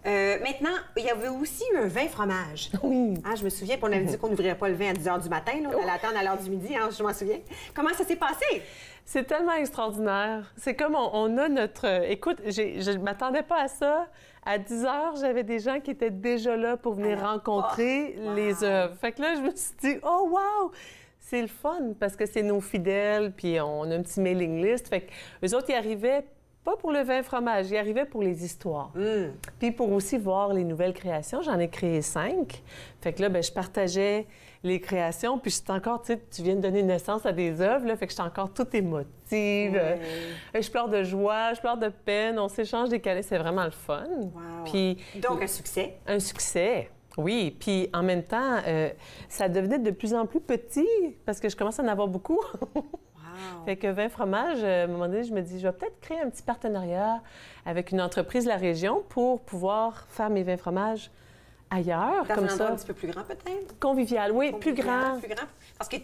Maintenant, il y avait aussi eu un vin fromage. Oui. Hein, je me souviens, puis on avait dit qu'on n'ouvrirait pas le vin à 10 h du matin. Là. On allait attendre à l'heure du midi, hein, je m'en souviens. Comment ça s'est passé? C'est tellement extraordinaire. C'est comme on a notre... écoute, je ne m'attendais pas à ça. À 10 heures, j'avais des gens qui étaient déjà là pour venir rencontrer les œuvres. Fait que là, je me suis dit, oh, wow! C'est le fun parce que c'est nos fidèles, puis on a un petit mailing list. Fait que eux autres, ils arrivaient pas pour le vin fromage, j'y arrivais pour les histoires. Puis pour aussi voir les nouvelles créations, j'en ai créé 5. Fait que là, ben, je partageais les créations, puis j'étais encore, tu sais, tu viens de donner naissance à des œuvres, là, fait que j'étais encore toute émotive. Je pleure de joie, je pleure de peine, on s'échange des câlins, c'est vraiment le fun. Wow. Puis, donc, un succès. Un succès. Oui, puis en même temps, ça devenait de plus en plus petit parce que je commence à en avoir beaucoup. Fait que vin fromage, à un moment donné, je me dis, je vais peut-être créer un petit partenariat avec une entreprise de la région pour pouvoir faire mes vins fromages ailleurs, Dans comme un endroit ça. un petit peu plus grand, peut-être? Convivial, oui, plus grand. Plus grand. Parce qu'il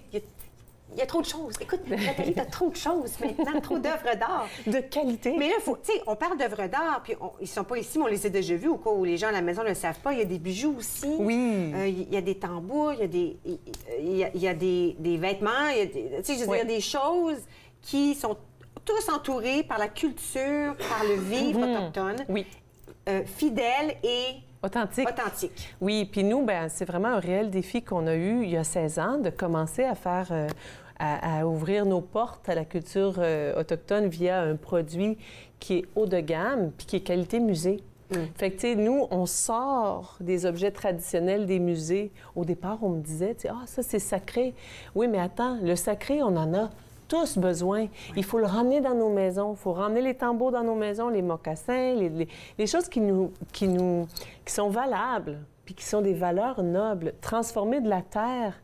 y a trop de choses. Écoute, Nathalie, t'as trop de choses maintenant, trop d'œuvres d'art. De qualité. Mais là, tu sais, on parle d'œuvres d'art, puis ils sont pas ici, mais on les a déjà vus, au cas où les gens à la maison ne le savent pas. Il y a des bijoux aussi. Oui. Il y a des tambours, il y a des vêtements, tu sais, je veux dire, il y a des choses qui sont tous entourés par la culture, par le vivre autochtone. Oui. Fidèle et authentique. Oui, puis nous, ben c'est vraiment un réel défi qu'on a eu il y a 16 ans de commencer à faire, à ouvrir nos portes à la culture autochtone via un produit qui est haut de gamme puis qui est qualité musée. Fait que, tu sais, nous, on sort des objets traditionnels des musées. Au départ, on me disait, tu sais, ça, c'est sacré. Oui, mais attends, le sacré, on en a tous besoin. Oui. Il faut le ramener dans nos maisons. Il faut ramener les tambours dans nos maisons, les mocassins, les choses qui sont valables, puis qui sont des valeurs nobles, transformer de la terre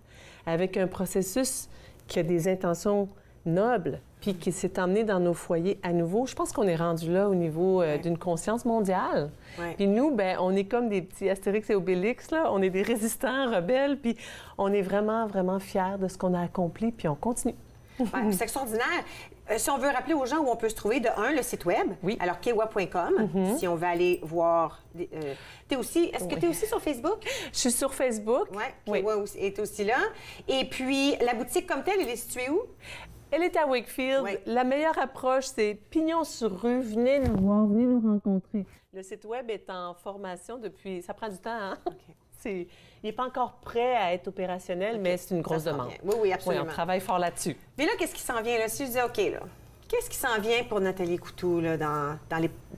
avec un processus qui a des intentions nobles, puis qui s'est emmené dans nos foyers à nouveau. Je pense qu'on est rendu là au niveau d'une conscience mondiale. Ouais. Puis nous, ben, on est comme des petits Astérix et Obélix, là. On est des résistants, rebelles, puis on est vraiment, vraiment fiers de ce qu'on a accompli, puis on continue. Ouais, c'est extraordinaire. Si on veut rappeler aux gens où on peut se trouver, de un, le site web, alors kewa.com, si on veut aller voir... Est-ce que tu es aussi sur Facebook? Je suis sur Facebook. Oui, Kewa est aussi là. Et puis, la boutique comme telle, elle est située où? Elle est à Wakefield. Oui. La meilleure approche, c'est pignon sur rue. Venez nous voir, venez nous rencontrer. Le site web est en formation depuis... Ça prend du temps, hein? Okay. Il n'est pas encore prêt à être opérationnel, mais c'est une grosse demande. Oui, absolument. Oui, on travaille fort là-dessus. Mais là, qu'est-ce qui s'en vient? Là? Si je dis, OK, là, qu'est-ce qui s'en vient pour Nathalie Coutu là, dans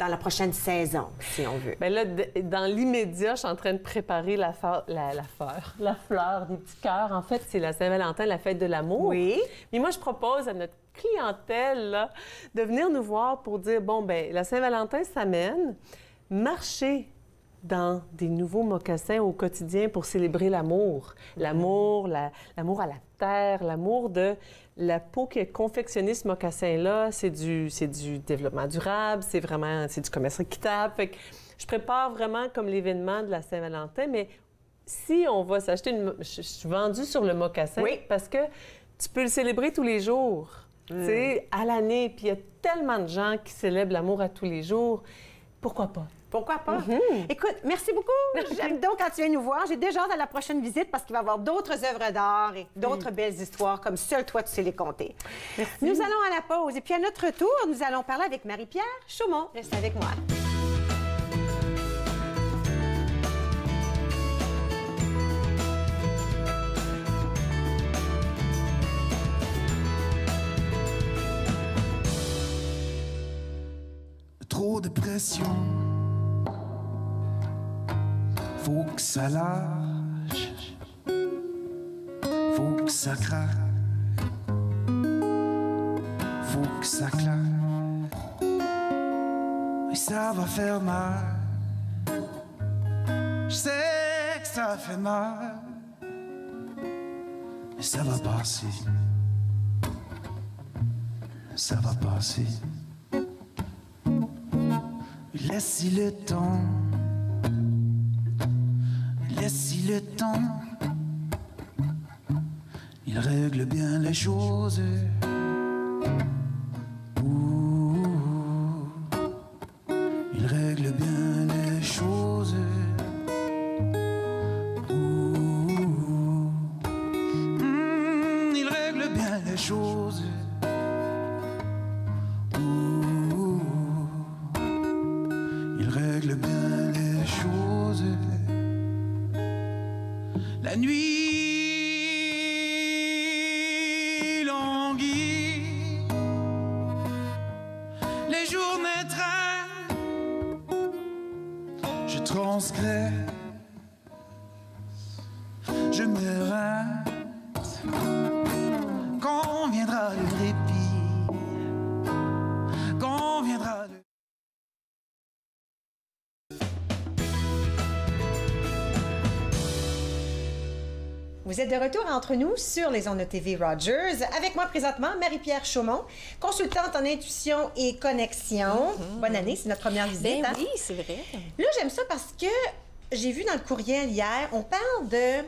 la prochaine saison, si on veut? Bien là, dans l'immédiat, je suis en train de préparer la fleur des petits cœurs. En fait, c'est la Saint-Valentin, la fête de l'amour. Oui. Mais moi, je propose à notre clientèle là, de venir nous voir pour dire, bon, bien, la Saint-Valentin s'amène, marcher dans des nouveaux mocassins au quotidien pour célébrer l'amour. L'amour, l'amour à la terre, l'amour de la peau qui est confectionnée, ce mocassin-là. C'est du développement durable, c'est du commerce équitable. Fait que je prépare vraiment comme l'événement de la Saint-Valentin, mais si on va s'acheter je suis vendue sur le mocassin parce que tu peux le célébrer tous les jours, tu sais, à l'année. Puis il y a tellement de gens qui célèbrent l'amour à tous les jours. Pourquoi pas? Pourquoi pas? Écoute, merci beaucoup. J'aime donc quand tu viens nous voir. J'ai déjà hâte à la prochaine visite parce qu'il va y avoir d'autres œuvres d'art et d'autres belles histoires comme seul toi, tu sais les compter. Merci. Nous allons à la pause. Et puis à notre retour, nous allons parler avec Marie-Pierre Chaumont. Reste avec moi. Trop de pression. Faut que ça lâche, faut que ça craque, faut que ça claque, et ça va faire mal. Je sais que ça fait mal, mais ça va passer, ça va passer. Laisse-y le temps. Laisse-y le temps, il règle bien les choses. Il règle bien les choses. Il règle bien les choses. Il règle bien les choses. La nuit languit, les journées je transgresse, je me rate. Quand viendra le répit, quand viendra le... Vous êtes de retour entre nous sur les ondes de TV Rogers. Avec moi présentement, Marie-Pierre Chaumont, consultante en intuition et connexion. Bonne année, c'est notre première visite. Ben hein? oui, c'est vrai. Là, j'aime ça parce que j'ai vu dans le courriel hier, on parle de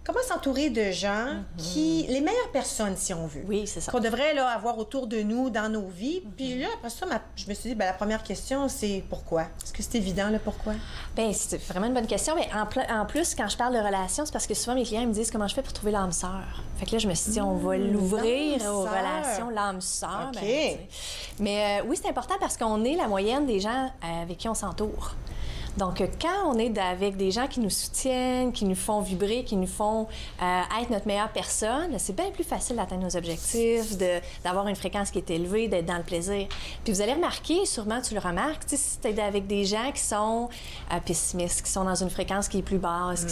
comment s'entourer de gens qui... les meilleures personnes, si on veut. Oui, c'est ça. Qu'on devrait là, avoir autour de nous, dans nos vies. Puis là, après ça, je me suis dit, ben, la première question, c'est pourquoi? Est-ce que c'est évident, là, pourquoi? Bien, c'est vraiment une bonne question. Mais en plus, quand je parle de relations, c'est parce que souvent, mes clients me disent comment je fais pour trouver l'âme sœur. Fait que là, je me suis dit, on va l'ouvrir aux relations, l'âme sœur. OK. Ben, mais oui, c'est important parce qu'on est la moyenne des gens avec qui on s'entoure. Donc, quand on est avec des gens qui nous soutiennent, qui nous font vibrer, qui nous font être notre meilleure personne, c'est bien plus facile d'atteindre nos objectifs, d'avoir une fréquence qui est élevée, d'être dans le plaisir. Puis vous allez remarquer, sûrement tu le remarques, si tu es avec des gens qui sont pessimistes, qui sont dans une fréquence qui est plus basse,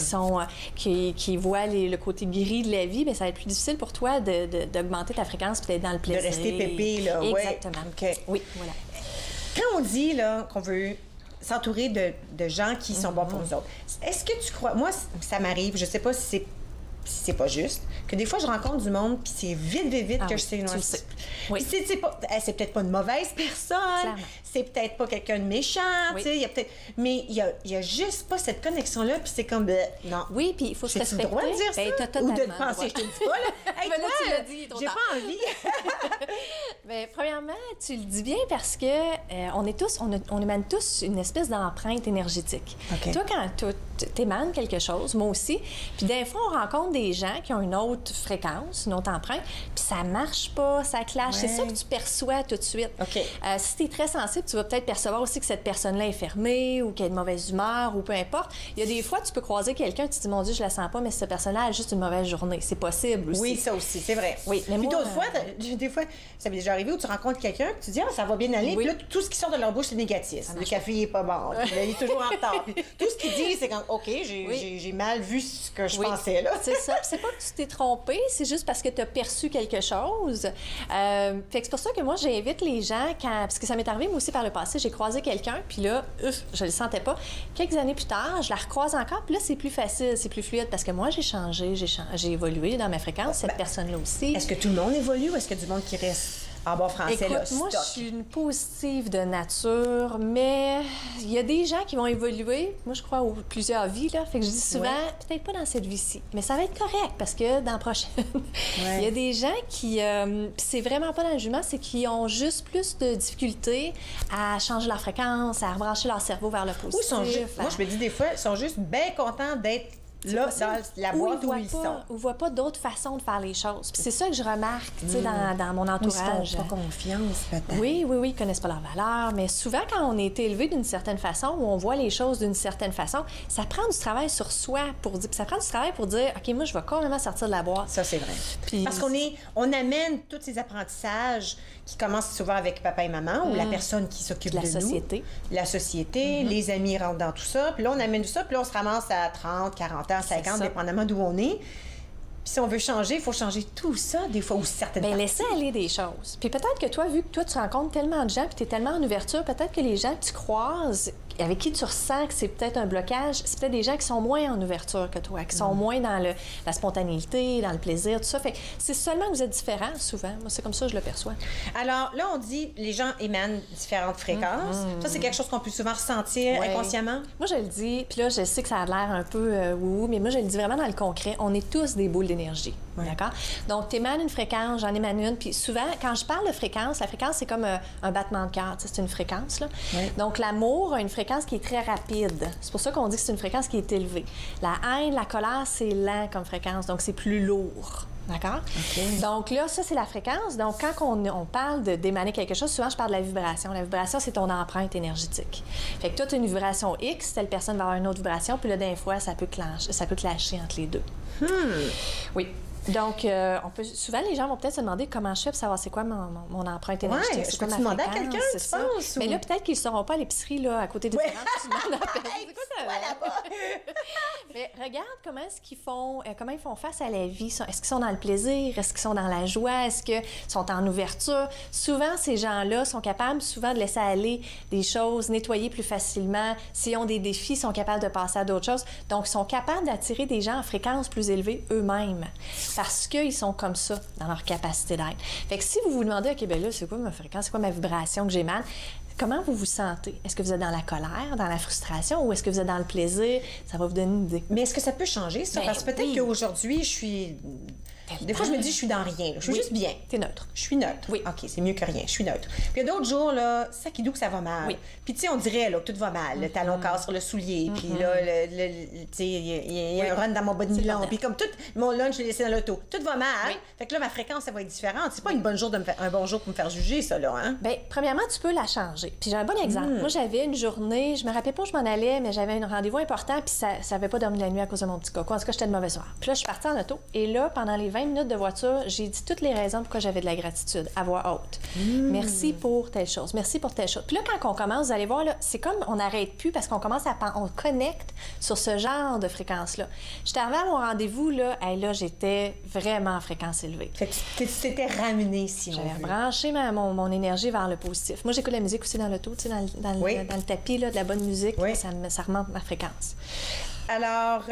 qui voient le côté gris de la vie, bien, ça va être plus difficile pour toi d'augmenter ta fréquence puis d'être dans le plaisir. De rester pépé, là. Exactement. Ouais. OK. Oui, voilà. Quand on dit là, qu'on veut s'entourer de gens qui sont bons pour nous autres, est-ce que tu crois... Moi, ça m'arrive, je sais pas si c'est pas juste, que des fois, je rencontre du monde, puis c'est vite que oui, je sais... tu le sais. Oui. C'est peut-être pas une mauvaise personne, clairement. c'est peut-être pas quelqu'un de méchant, Oui. tu sais, il y a peut-être... Mais il y a juste pas cette connexion-là, puis c'est comme... non. Oui, puis il faut se J'ai-tu respecter. le droit de dire Ben, ça? t'as Ou de totalement penser, le je te le dis pas, là. Hey, Ben là, toi, tu l'as dit, trop j'ai tard. pas envie. Bien, premièrement, tu le dis bien parce que on émane tous une espèce d'empreinte énergétique. OK. Toi, quand tu émanes quelque chose, moi aussi, puis des fois, on rencontre des gens qui ont une autre fréquence, une autre empreinte, puis ça marche pas, ça clash. C'est Ouais. ça que tu perçois tout de suite. OK. Si tu es très sensible, tu vas peut-être percevoir aussi que cette personne-là est fermée ou qu'elle a de mauvaise humeur ou peu importe. Il y a des fois, tu peux croiser quelqu'un, tu te dis, mon Dieu, je la sens pas, mais cette personne-là a juste une mauvaise journée. C'est possible aussi. Oui, ça aussi, c'est vrai. Oui, mais puis moi, d'autres fois, des fois, ça m'est déjà arrivé où tu rencontres quelqu'un, puis tu dis, ah, ça va bien aller, Oui. puis là, tout ce qui sort de leur bouche, c'est négatif. Le café, il est pas bon, puis là, il est toujours en retard. Puis tout ce qu'il dit, c'est comme, OK, j'ai mal vu ce que je pensais, là. C'est ça. Puis c'est pas que tu t'es trompé, c'est juste parce que tu as perçu quelque chose. Fait que c'est pour ça que moi, j'invite les gens, parce que ça m'est arrivé, moi aussi, par le passé, j'ai croisé quelqu'un, puis là, je le sentais pas. Quelques années plus tard, je la recroise encore, puis là, c'est plus facile, c'est plus fluide, parce que moi, j'ai changé, j'ai évolué dans ma fréquence, cette personne-là aussi. Est-ce que tout le monde évolue ou est-ce que du monde qui reste en bon français, Écoute, là, moi, stock? je suis une positive de nature, mais il y a des gens qui vont évoluer, moi, je crois, aux plusieurs vies, là. Fait que je dis souvent, peut-être pas dans cette vie-ci, mais ça va être correct, parce que dans la prochaine, il y a des gens qui, c'est vraiment pas dans le jugement, c'est qu'ils ont juste plus de difficultés à changer leur fréquence, à rebrancher leur cerveau vers le positif. Ou ils sont juste, moi, je me dis des fois, ils sont juste bien contents d'être là, dans la boîte où ils sont. Ou voient pas d'autres façons de faire les choses. Puis c'est ça que je remarque, tu sais, dans mon entourage. Ils font pas confiance, peut-être. Oui, ils connaissent pas leurs valeurs, mais souvent, quand on est élevé d'une certaine façon, ou on voit les choses d'une certaine façon, ça prend du travail sur soi ça prend du travail pour dire, OK, moi, je vais complètement sortir de la boîte. Ça, c'est vrai. Puis... Parce on amène tous ces apprentissages qui commencent souvent avec papa et maman ou la personne qui s'occupe de la société. nous. La société, les amis rentrent dans tout ça. Puis là, on amène tout ça, puis là, on se ramasse à 30, 40 ans, 50, dépendamment d'où on est. Puis si on veut changer, il faut changer tout ça, des fois, ou certaines Bien, parties. laisser aller des choses. Puis peut-être que toi, vu que toi, tu rencontres tellement de gens, puis tu es tellement en ouverture, peut-être que les gens que tu croises, avec qui tu ressens que c'est peut-être un blocage, c'est peut-être des gens qui sont moins en ouverture que toi, qui sont moins dans la spontanéité, dans le plaisir, tout ça. Fait que c'est seulement que vous êtes différents, souvent. Moi, c'est comme ça que je le perçois. Alors là, on dit les gens émanent différentes fréquences. Ça, c'est quelque chose qu'on peut souvent ressentir inconsciemment. Moi, je le dis, puis là, je sais que ça a l'air un peu wouhou, mais moi, je le dis vraiment dans le concret. On est tous des boules d'énergie. D'accord? Donc, tu émanes une fréquence, j'en émane une. Puis souvent, quand je parle de fréquence, la fréquence, c'est comme un battement de cœur. C'est une fréquence, là. Donc, l'amour a une fréquence qui est très rapide. C'est pour ça qu'on dit que c'est une fréquence qui est élevée. La haine, la colère, c'est lent comme fréquence, donc c'est plus lourd. D'accord? Okay. Donc là, ça, c'est la fréquence. Donc, quand on parle d'émaner quelque chose, souvent, je parle de la vibration. La vibration, c'est ton empreinte énergétique. Fait que toi, tu as une vibration X, telle personne va avoir une autre vibration, puis là, d'un fois, ça peut clasher entre les deux. Oui. Donc, souvent, les gens vont peut-être se demander comment je fais pour savoir c'est quoi mon empreinte énergétique. Ouais, c'est quoi tu ma demander à fréquence, quelqu'un, c'est tu ça. penses? Mais là, peut-être qu'ils ne sauront pas à l'épicerie, là, à côté des Ouais. parents, tu demandes à personne. Hey, C'est quoi ça? là-bas? Mais regarde comment est-ce qu'ils font, comment ils font face à la vie. Est-ce qu'ils sont dans le plaisir? Est-ce qu'ils sont dans la joie? Est-ce qu'ils sont en ouverture? Souvent, ces gens-là sont capables souvent de laisser aller des choses, nettoyer plus facilement. S'ils ont des défis, ils sont capables de passer à d'autres choses. Donc, ils sont capables d'attirer des gens en fréquence plus élevée eux-mêmes parce qu'ils sont comme ça dans leur capacité d'être. Fait que si vous vous demandez, OK, bien là, c'est quoi ma fréquence? C'est quoi ma vibration que j'émane? Comment vous vous sentez? Est-ce que vous êtes dans la colère, dans la frustration ou est-ce que vous êtes dans le plaisir? Ça va vous donner une idée. Mais est-ce que ça peut changer, ça? Ben Parce que peut-être qu'aujourd'hui, je suis... Des fois, je me dis, je suis dans rien. Là. Je suis juste bien. T'es neutre. Je suis neutre. Oui. OK, c'est mieux que rien. Je suis neutre. Puis il y a d'autres jours, là, sac que ça va mal. Oui. Puis, tu sais, on dirait là, que tout va mal. Le talon casse sur le soulier. Puis là, tu sais, il y a un run dans mon bas de nylon. Puis comme tout, mon lunch, je l'ai laissé dans l'auto. Tout va mal. Oui. Fait que là, ma fréquence, ça va être différente. C'est pas un bon jour pour me faire juger, ça, là. Hein? Bien, premièrement, tu peux la changer. Puis j'ai un bon exemple. Moi, j'avais une journée, je me rappelais pas où je m'en allais, mais j'avais un rendez-vous important, puis ça avait pas dormi la nuit à cause de mon petit coco. En tout cas, j'étais de mauvaise humeur. Puis là, je suis partie en auto. Et là, pendant les 20 minutes de voiture, j'ai dit toutes les raisons pourquoi j'avais de la gratitude à voix haute. Merci pour telle chose. Merci pour telle chose. Puis là, quand on commence, vous allez voir, là, c'est comme on n'arrête plus parce qu'on commence on connecte sur ce genre de fréquence-là. J'étais arrivée à mon rendez-vous, là, et là, j'étais vraiment en fréquence élevée. Fait que tu t'étais ramenée, si on J'avais veut. branché mon énergie vers le positif. Moi, j'écoute la musique aussi dans l'auto, tu sais, dans le tapis, là, de la bonne musique. Oui. Ça remonte ma fréquence. Alors,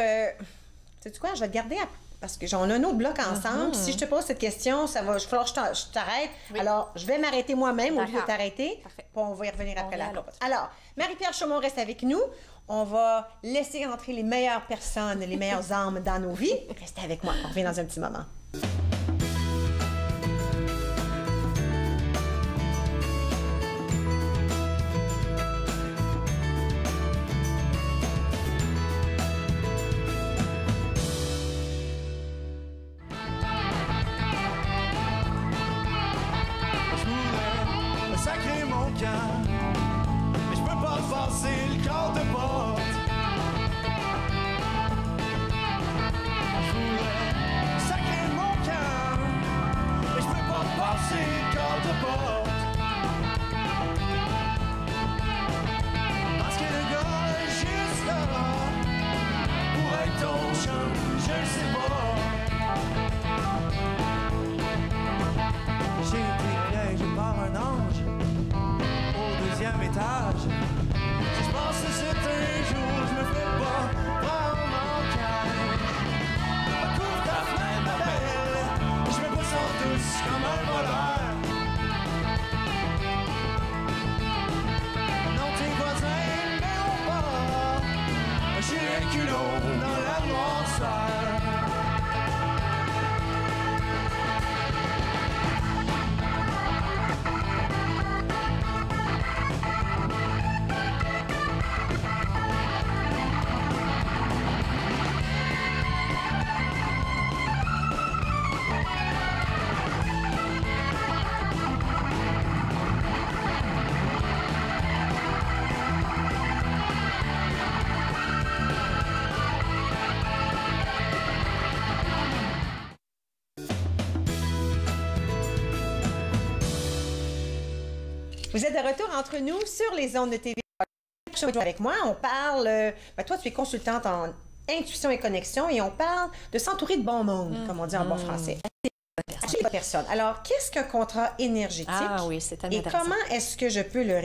sais-tu quoi? Je vais te garder parce que on a un autre bloc ensemble. Si je te pose cette question, il va falloir que je t'arrête. Oui. Alors, je vais m'arrêter moi-même au lieu de D'accord. t'arrêter. Parfait. Puis on va y revenir après la revient à pause. Alors, Marie-Pierre Chaumont reste avec nous. On va laisser entrer les meilleures personnes, les meilleures âmes dans nos vies. Restez avec moi. On revient dans un petit moment. Sacrer mon cœur, mais je peux pas passer le corps de porte. Je voudrais sacrer mon cœur, mais je peux pas passer le corps de porte. Parce que le gars est juste là pour être ton chum, je le sais pas. J'ai été piégé par un ange au deuxième étage. Si je pense que c'est un jour, je me fais pas prendre mon cœur. Couvre ta fenêtre, ma belle, je me pousse en douce comme un voleur. Non, tes voisins ne verront pas, j'ai un culot dans la noirceur. Vous êtes de retour entre nous sur les ondes de TV. Avec moi, on parle... toi, tu es consultante en intuition et connexion et on parle de s'entourer de bon monde, comme on dit en bon français. Acheter les bonnes personnes. Alors, qu'est-ce qu'un contrat énergétique? Ah oui, c'est tellement Et intéressant. comment est-ce que je peux le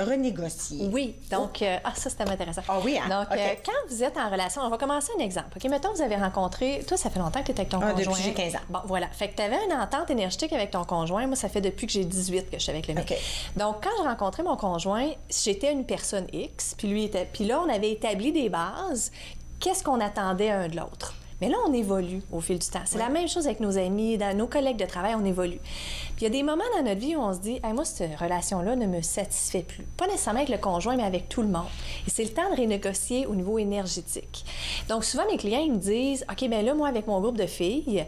renégocier? Oui, donc, ça, c'est tellement intéressant. Ah oui, hein? Donc, OK. quand vous êtes en relation, on va commencer un exemple. OK, mettons que vous avez rencontré, toi, ça fait longtemps que tu es avec ton conjoint. Depuis que j'ai 15 ans. Bon, voilà. Fait que tu avais une entente énergétique avec ton conjoint. Moi, ça fait depuis que j'ai 18 que je suis avec le mien. OK. Donc, quand j'ai rencontré mon conjoint, j'étais une personne X, puis lui était. Puis là, on avait établi des bases. Qu'est-ce qu'on attendait un de l'autre? Mais là, on évolue au fil du temps. C'est la même chose avec nos amis, dans nos collègues de travail, on évolue. Puis il y a des moments dans notre vie où on se dit hey, « moi, cette relation-là ne me satisfait plus. » Pas nécessairement avec le conjoint, mais avec tout le monde. Et c'est le temps de renégocier au niveau énergétique. Donc, souvent, mes clients, ils me disent, OK, bien là, moi, avec mon groupe de filles,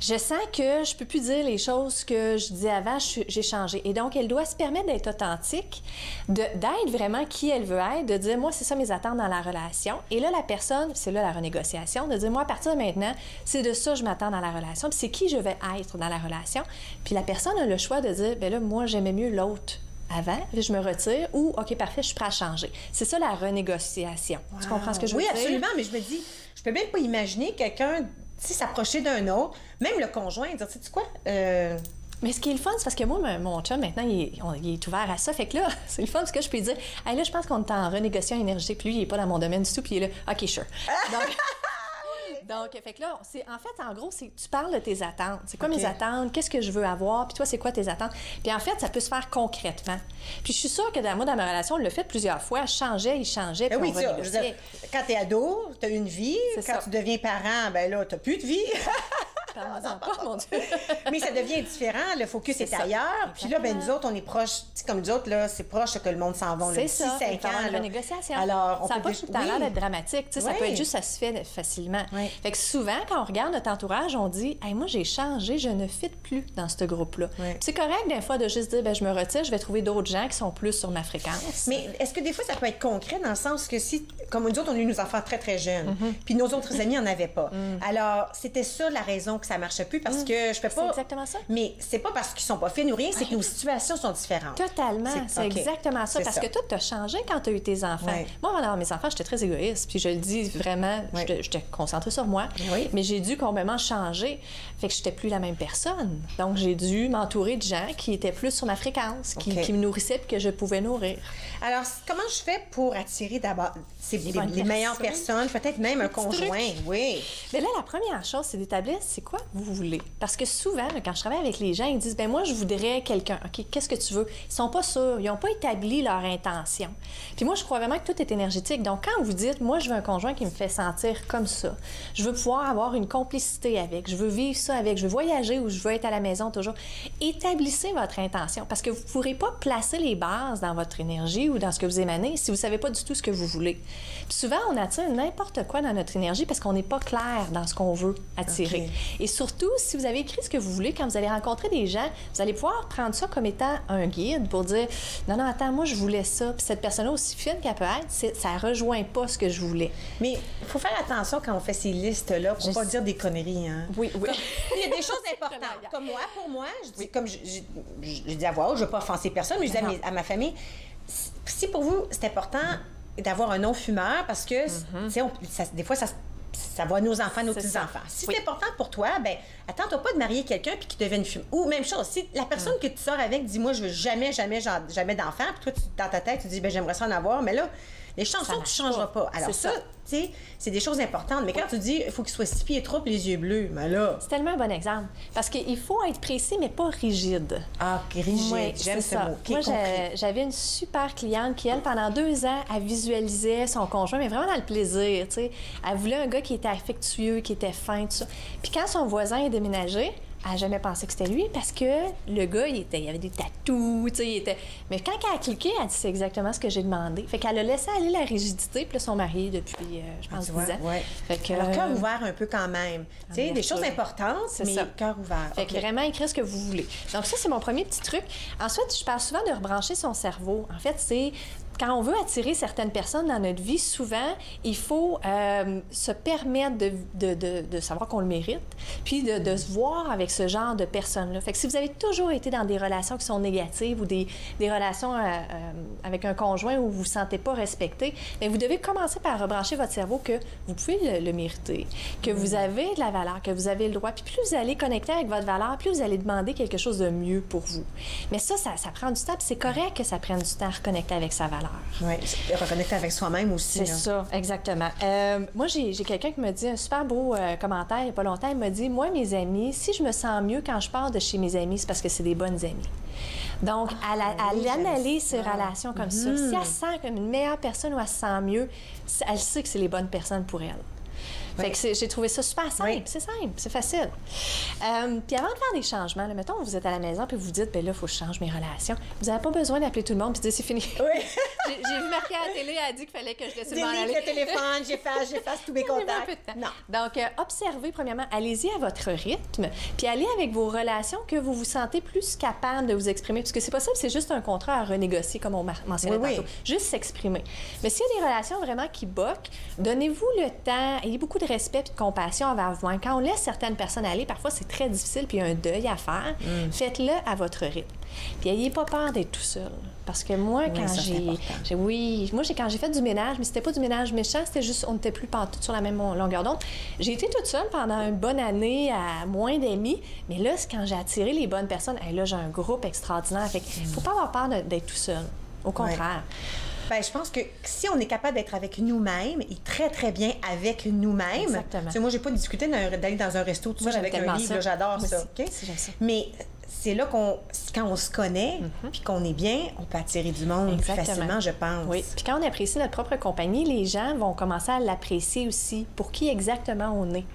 je sens que je peux plus dire les choses que je disais avant, j'ai changé. Et donc, elle doit se permettre d'être authentique, d'être vraiment qui elle veut être, de dire, moi, c'est ça mes attentes dans la relation. Et là, la personne, c'est là la renégociation, de dire, moi, à partir de maintenant, c'est de ça que je m'attends dans la relation, puis c'est qui je vais être dans la relation. Puis la personne a le choix de dire, bien là, moi, j'aimais mieux l'autre avant, je me retire, ou OK, parfait, je suis prêt à changer. C'est ça la renégociation. Wow. Tu comprends ce que je veux dire? Oui, absolument, mais je me dis, je peux même pas imaginer quelqu'un s'approcher d'un autre, même le conjoint, dire, tu sais quoi? Mais ce qui est le fun, c'est parce que moi, mon chum, maintenant, il est ouvert à ça. Fait que là, c'est le fun parce que je peux lui dire, hey, là, je pense qu'on est en renégociation énergétique, puis lui, il n'est pas dans mon domaine du tout, puis il est là, OK, sure. Donc, fait que là, en gros, tu parles de tes attentes. C'est quoi mes attentes? Qu'est-ce que je veux avoir? Puis toi, c'est quoi tes attentes? Puis en fait, ça peut se faire concrètement. Puis je suis sûre que moi, dans ma relation, on l'a fait plusieurs fois. Je changeais, il changeait, puis on renégociait. Quand t'es ado, t'as une vie. Quand tu deviens parent, ben là, t'as plus de vie. Parle-moi-en pas, mon Dieu. Mais ça devient différent. Le focus est ailleurs. Puis là, ben nous autres, on est proches. Comme nous autres, là, c'est proche que le monde s'en va. C'est ça. 6-5 ans. La négociation. Alors, ça n'a pas tout le temps l'air d'être dramatique. Ça peut être juste, ça se fait facilement. Fait que souvent, quand on regarde notre entourage, on dit, hey, moi, j'ai changé, je ne fit plus dans ce groupe-là. C'est correct, des fois, de juste dire, ben, je me retire, je vais trouver d'autres gens qui sont plus sur ma fréquence. Mais est-ce que des fois, ça peut être concret dans le sens que si, comme nous autres, on a eu nos enfants très, très jeunes, puis nos autres amis n'en avaient pas. Alors, c'était ça la raison que ça ne marchait plus parce que je peux pas. C'est exactement ça. Mais c'est pas parce qu'ils sont pas fines ou rien, c'est que nos situations sont différentes. Totalement. C'est exactement ça. Parce que toi, tu as changé quand tu as eu tes enfants. Moi, avant d'avoir mes enfants, j'étais très égoïste. Puis je le dis vraiment, j'étais concentrée sur moi. Mais j'ai dû complètement changer. Fait que j'étais plus la même personne. Donc, j'ai dû m'entourer de gens qui étaient plus sur ma fréquence, qui me nourrissaient et que je pouvais nourrir. Alors, comment je fais pour attirer d'abord les meilleures personnes, peut-être même un conjoint? Oui. Mais là, la première chose, c'est d'établir c'est quoi vous voulez. Parce que souvent, quand je travaille avec les gens, ils disent, ben moi, je voudrais quelqu'un. OK, qu'est-ce que tu veux? Ils sont pas sûrs. Ils n'ont pas établi leur intention. Puis moi, je crois vraiment que tout est énergétique. Donc, quand vous dites, moi, je veux un conjoint qui me fait sentir comme ça, je veux pouvoir avoir une complicité avec, je veux vivre ça avec, je veux voyager ou je veux être à la maison toujours, établissez votre intention. Parce que vous ne pourrez pas placer les bases dans votre énergie ou dans ce que vous émanez si vous ne savez pas du tout ce que vous voulez. Puis souvent, on attire n'importe quoi dans notre énergie parce qu'on n'est pas clair dans ce qu'on veut attirer. Et surtout, si vous avez écrit ce que vous voulez, quand vous allez rencontrer des gens, vous allez pouvoir prendre ça comme étant un guide pour dire « Non, attends, moi, je voulais ça. » Puis cette personne-là, aussi fine qu'elle peut être, ça ne rejoint pas ce que je voulais. Mais il faut faire attention quand on fait ces listes-là pour ne pas dire des conneries. Hein? Oui. Il y a des choses importantes. Comme moi, pour moi, je dis, comme je dis à voix haute, je ne veux pas offenser personne, mais je dis à ma famille, si pour vous, c'est important d'avoir un non-fumeur parce que, des fois, ça va à nos enfants, nos petits-enfants. Si c'est important pour toi, ben attends-toi pas de marier quelqu'un puis qu'il devienne fume. Ou même chose, si la personne que tu sors avec dit, moi, je veux jamais d'enfant, puis toi, dans ta tête, tu dis, ben j'aimerais ça en avoir, mais là, les chansons, tu ne changeras pas. Alors ça, tu sais, c'est des choses importantes. Mais quand tu dis, il faut qu'il soit 6 pieds trop et les yeux bleus, ben là... C'est tellement un bon exemple. Parce qu'il faut être précis, mais pas rigide. Ah, rigide. Oui, j'aime ce mot. Moi, j'avais une super cliente qui, elle, pendant 2 ans, elle visualisait son conjoint, mais vraiment dans le plaisir, tu sais. Elle voulait un gars qui était affectueux, qui était fin, tout ça. Puis quand son voisin est déménagé, elle n'a jamais pensé que c'était lui parce que le gars, il avait des tatous, tu sais, Mais quand elle a cliqué, elle a dit, c'est exactement ce que j'ai demandé. Fait qu'elle a laissé aller la rigidité, puis là, ils sont mariés depuis, je pense, 10 ans. Fait que, alors, cœur ouvert un peu quand même. Tu sais, des choses importantes, mais cœur ouvert. Fait que vraiment, écrire ce que vous voulez. Donc ça, c'est mon premier petit truc. Ensuite, je parle souvent de rebrancher son cerveau. En fait, c'est... Quand on veut attirer certaines personnes dans notre vie, souvent, il faut se permettre de savoir qu'on le mérite, puis de se voir avec ce genre de personnes-là. Fait que si vous avez toujours été dans des relations qui sont négatives ou des relations avec un conjoint où vous ne vous sentez pas respecté, bien, vous devez commencer par rebrancher votre cerveau que vous pouvez le mériter, que vous avez de la valeur, que vous avez le droit. Puis plus vous allez connecter avec votre valeur, plus vous allez demander quelque chose de mieux pour vous. Mais ça prend du temps, puis c'est correct que ça prenne du temps à reconnecter avec sa valeur. Oui, reconnecter avec soi-même aussi. C'est ça, exactement. Moi, j'ai quelqu'un qui me dit un super beau commentaire il n'y a pas longtemps. Il m'a dit, moi, mes amis, si je me sens mieux quand je pars de chez mes amis, c'est parce que c'est des bonnes amies. Donc, elle analyse ses relations comme ça. Si elle se sent comme une meilleure personne ou elle se sent mieux, elle sait que c'est les bonnes personnes pour elle. Fait que j'ai trouvé ça super simple. C'est simple, c'est facile. Puis avant de faire des changements, là, mettons, vous êtes à la maison puis vous dites, bien là, il faut que je change mes relations. Vous n'avez pas besoin d'appeler tout le monde puis de dire, c'est fini. Oui. J'ai vu marqué à la télé, elle a dit qu'il fallait que je laisse m'en aller. Delete le téléphone, j'efface tous mes contacts. Non. Donc, observez, premièrement, allez-y à votre rythme, puis allez avec vos relations que vous vous sentez plus capable de vous exprimer. Parce que c'est possible, c'est juste un contrat à renégocier, comme on mentionnait tantôt. Juste s'exprimer. Mais s'il y a des relations vraiment qui boquent, donnez-vous le temps, ayez beaucoup de respect et de compassion envers vous. Quand on laisse certaines personnes aller, parfois c'est très difficile, puis il y a un deuil à faire. Faites-le à votre rythme. Puis ayez pas peur d'être tout seul. Parce que moi, quand quand j'ai fait du ménage, mais c'était pas du ménage méchant, c'était juste, on n'était plus pantoute sur la même longueur d'onde. J'ai été toute seule pendant une bonne année à moins d'amis, mais là, c'est quand j'ai attiré les bonnes personnes, là, j'ai un groupe extraordinaire. Fait qu'il faut pas avoir peur d'être tout seul. Au contraire. Bien, je pense que si on est capable d'être avec nous-mêmes et très, très bien avec nous-mêmes... Exactement. Parce que moi, j'ai pas discuté d'aller dans un resto tout seul avec un livre, là, j'adore ça. Okay? J'aime ça. Mais c'est là quand on se connaît puis qu'on est bien, on peut attirer du monde plus facilement, je pense. Oui. Puis quand on apprécie notre propre compagnie, les gens vont commencer à l'apprécier aussi pour qui exactement on est.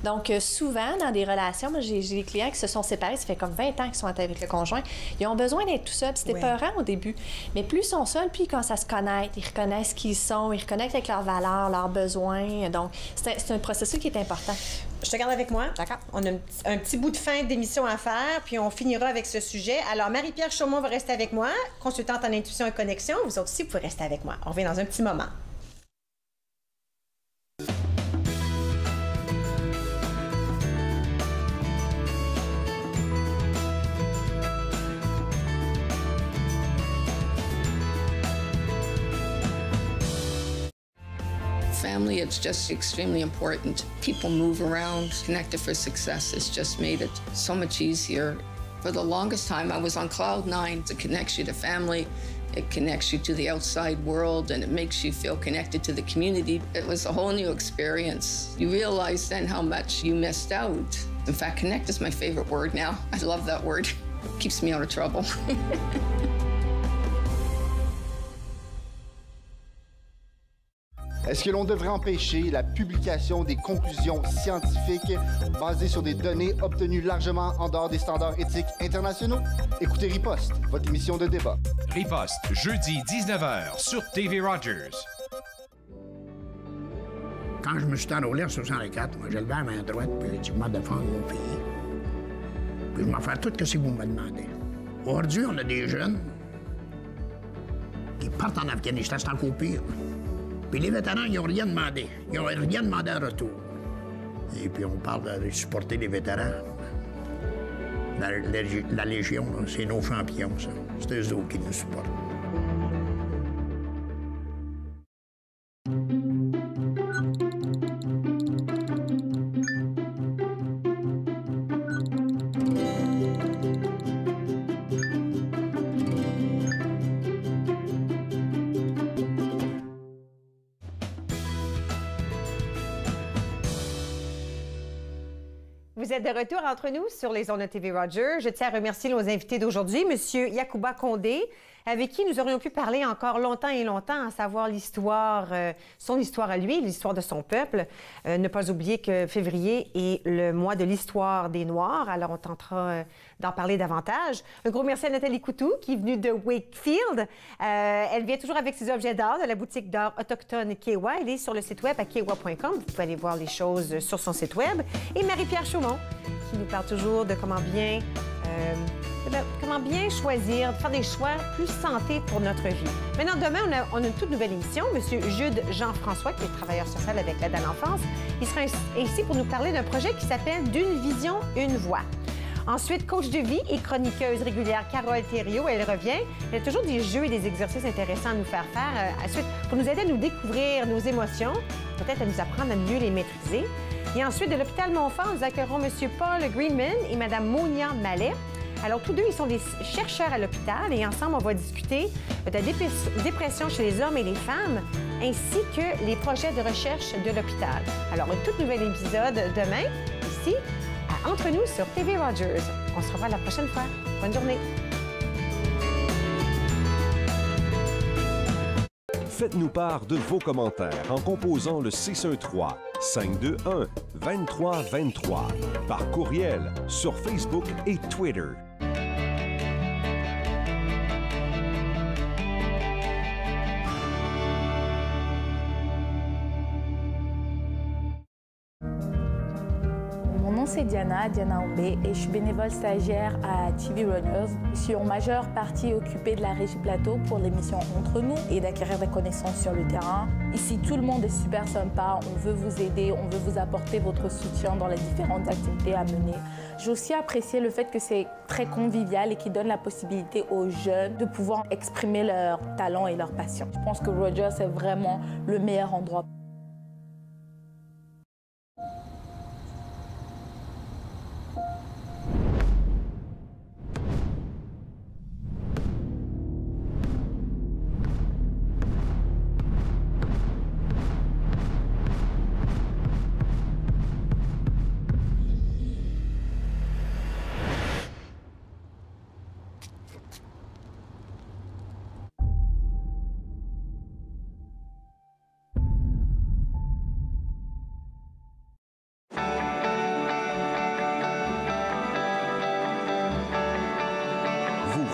Donc, souvent, dans des relations, moi, j'ai des clients qui se sont séparés, ça fait comme 20 ans qu'ils sont avec le conjoint. Ils ont besoin d'être tout seuls, puis c'était peurant au début. Mais plus ils sont seuls, puis quand ça se connaître, ils reconnaissent qui ils sont, ils reconnaissent avec leurs valeurs, leurs besoins. Donc, c'est un processus qui est important. Je te garde avec moi. D'accord. On a un petit bout de fin d'émission à faire, puis on finira avec ce sujet. Alors, Marie-Pierre Chaumont va rester avec moi, consultante en intuition et connexion. Vous autres aussi, vous pouvez rester avec moi. On revient dans un petit moment. Family, it's just extremely important. People move around, connected for success. It's just made it so much easier. For the longest time, I was on cloud nine. It connects you to family, it connects you to the outside world, and it makes you feel connected to the community. It was a whole new experience. You realize then how much you missed out. In fact, connect is my favorite word now. I love that word. It keeps me out of trouble. Est-ce que l'on devrait empêcher la publication des conclusions scientifiques basées sur des données obtenues largement en dehors des standards éthiques internationaux? Écoutez Riposte, votre émission de débat. Riposte, jeudi 19h sur TV Rogers. Quand je me suis enrôlé en 64, moi, j'ai levé la main droite puis j'ai dit, moi, défendre mon pays. Puis je vais faire tout ce que vous me demandez. Aujourd'hui, on a des jeunes qui partent en Afghanistan, c'est encore pire. Puis les vétérans, ils n'ont rien demandé. Ils n'ont rien demandé en retour. Et puis on parle de supporter les vétérans. La Légion, c'est nos champions, ça. C'est eux autres qui nous supportent. Vous êtes de retour entre nous sur les ondes de TV Rogers. Je tiens à remercier nos invités d'aujourd'hui, M. Yacouba Condé, avec qui nous aurions pu parler encore longtemps et longtemps, à savoir l'histoire, son histoire à lui, l'histoire de son peuple. Ne pas oublier que février est le mois de l'histoire des Noirs, alors on tentera d'en parler davantage. Un gros merci à Nathalie Coutou, qui est venue de Wakefield. Elle vient toujours avec ses objets d'art de la boutique d'art autochtone Kewa. Elle est sur le site web à kewa.com. Vous pouvez aller voir les choses sur son site web. Et Marie-Pierre Chaumont, qui nous parle toujours de comment bien choisir, de faire des choix plus santé pour notre vie. Maintenant, demain, on a une toute nouvelle émission. Monsieur Jude Jean-François, qui est travailleur social avec l'aide à l'enfance, il sera ici pour nous parler d'un projet qui s'appelle « D'une vision, une voix ». Ensuite, coach de vie et chroniqueuse régulière Carole Thériault, elle revient. Elle a toujours des jeux et des exercices intéressants à nous faire faire ensuite pour nous aider à nous découvrir nos émotions, peut-être à nous apprendre à mieux les maîtriser. Et ensuite, de l'hôpital Montfort, nous accueillerons M. Paul Greenman et Mme Monia Mallet. Alors, tous deux, ils sont des chercheurs à l'hôpital et ensemble, on va discuter de la dépression chez les hommes et les femmes, ainsi que les projets de recherche de l'hôpital. Alors, un tout nouvel épisode demain, ici, à Entre nous sur TV Rogers. On se revoit la prochaine fois. Bonne journée. Faites-nous part de vos commentaires en composant le 613-521-2323 par courriel sur Facebook et Twitter. nom c'est Diana Ombé et je suis bénévole stagiaire à TV Runners. Je suis en majeure partie occupée de la Régie Plateau pour l'émission Entre nous et d'acquérir des connaissances sur le terrain. Ici, tout le monde est super sympa, on veut vous aider, on veut vous apporter votre soutien dans les différentes activités à mener. J'ai aussi apprécié le fait que c'est très convivial et qui donne la possibilité aux jeunes de pouvoir exprimer leur talent et leur passion. Je pense que Rogers est vraiment le meilleur endroit.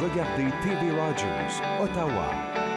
Regardez TV Rogers, Ottawa.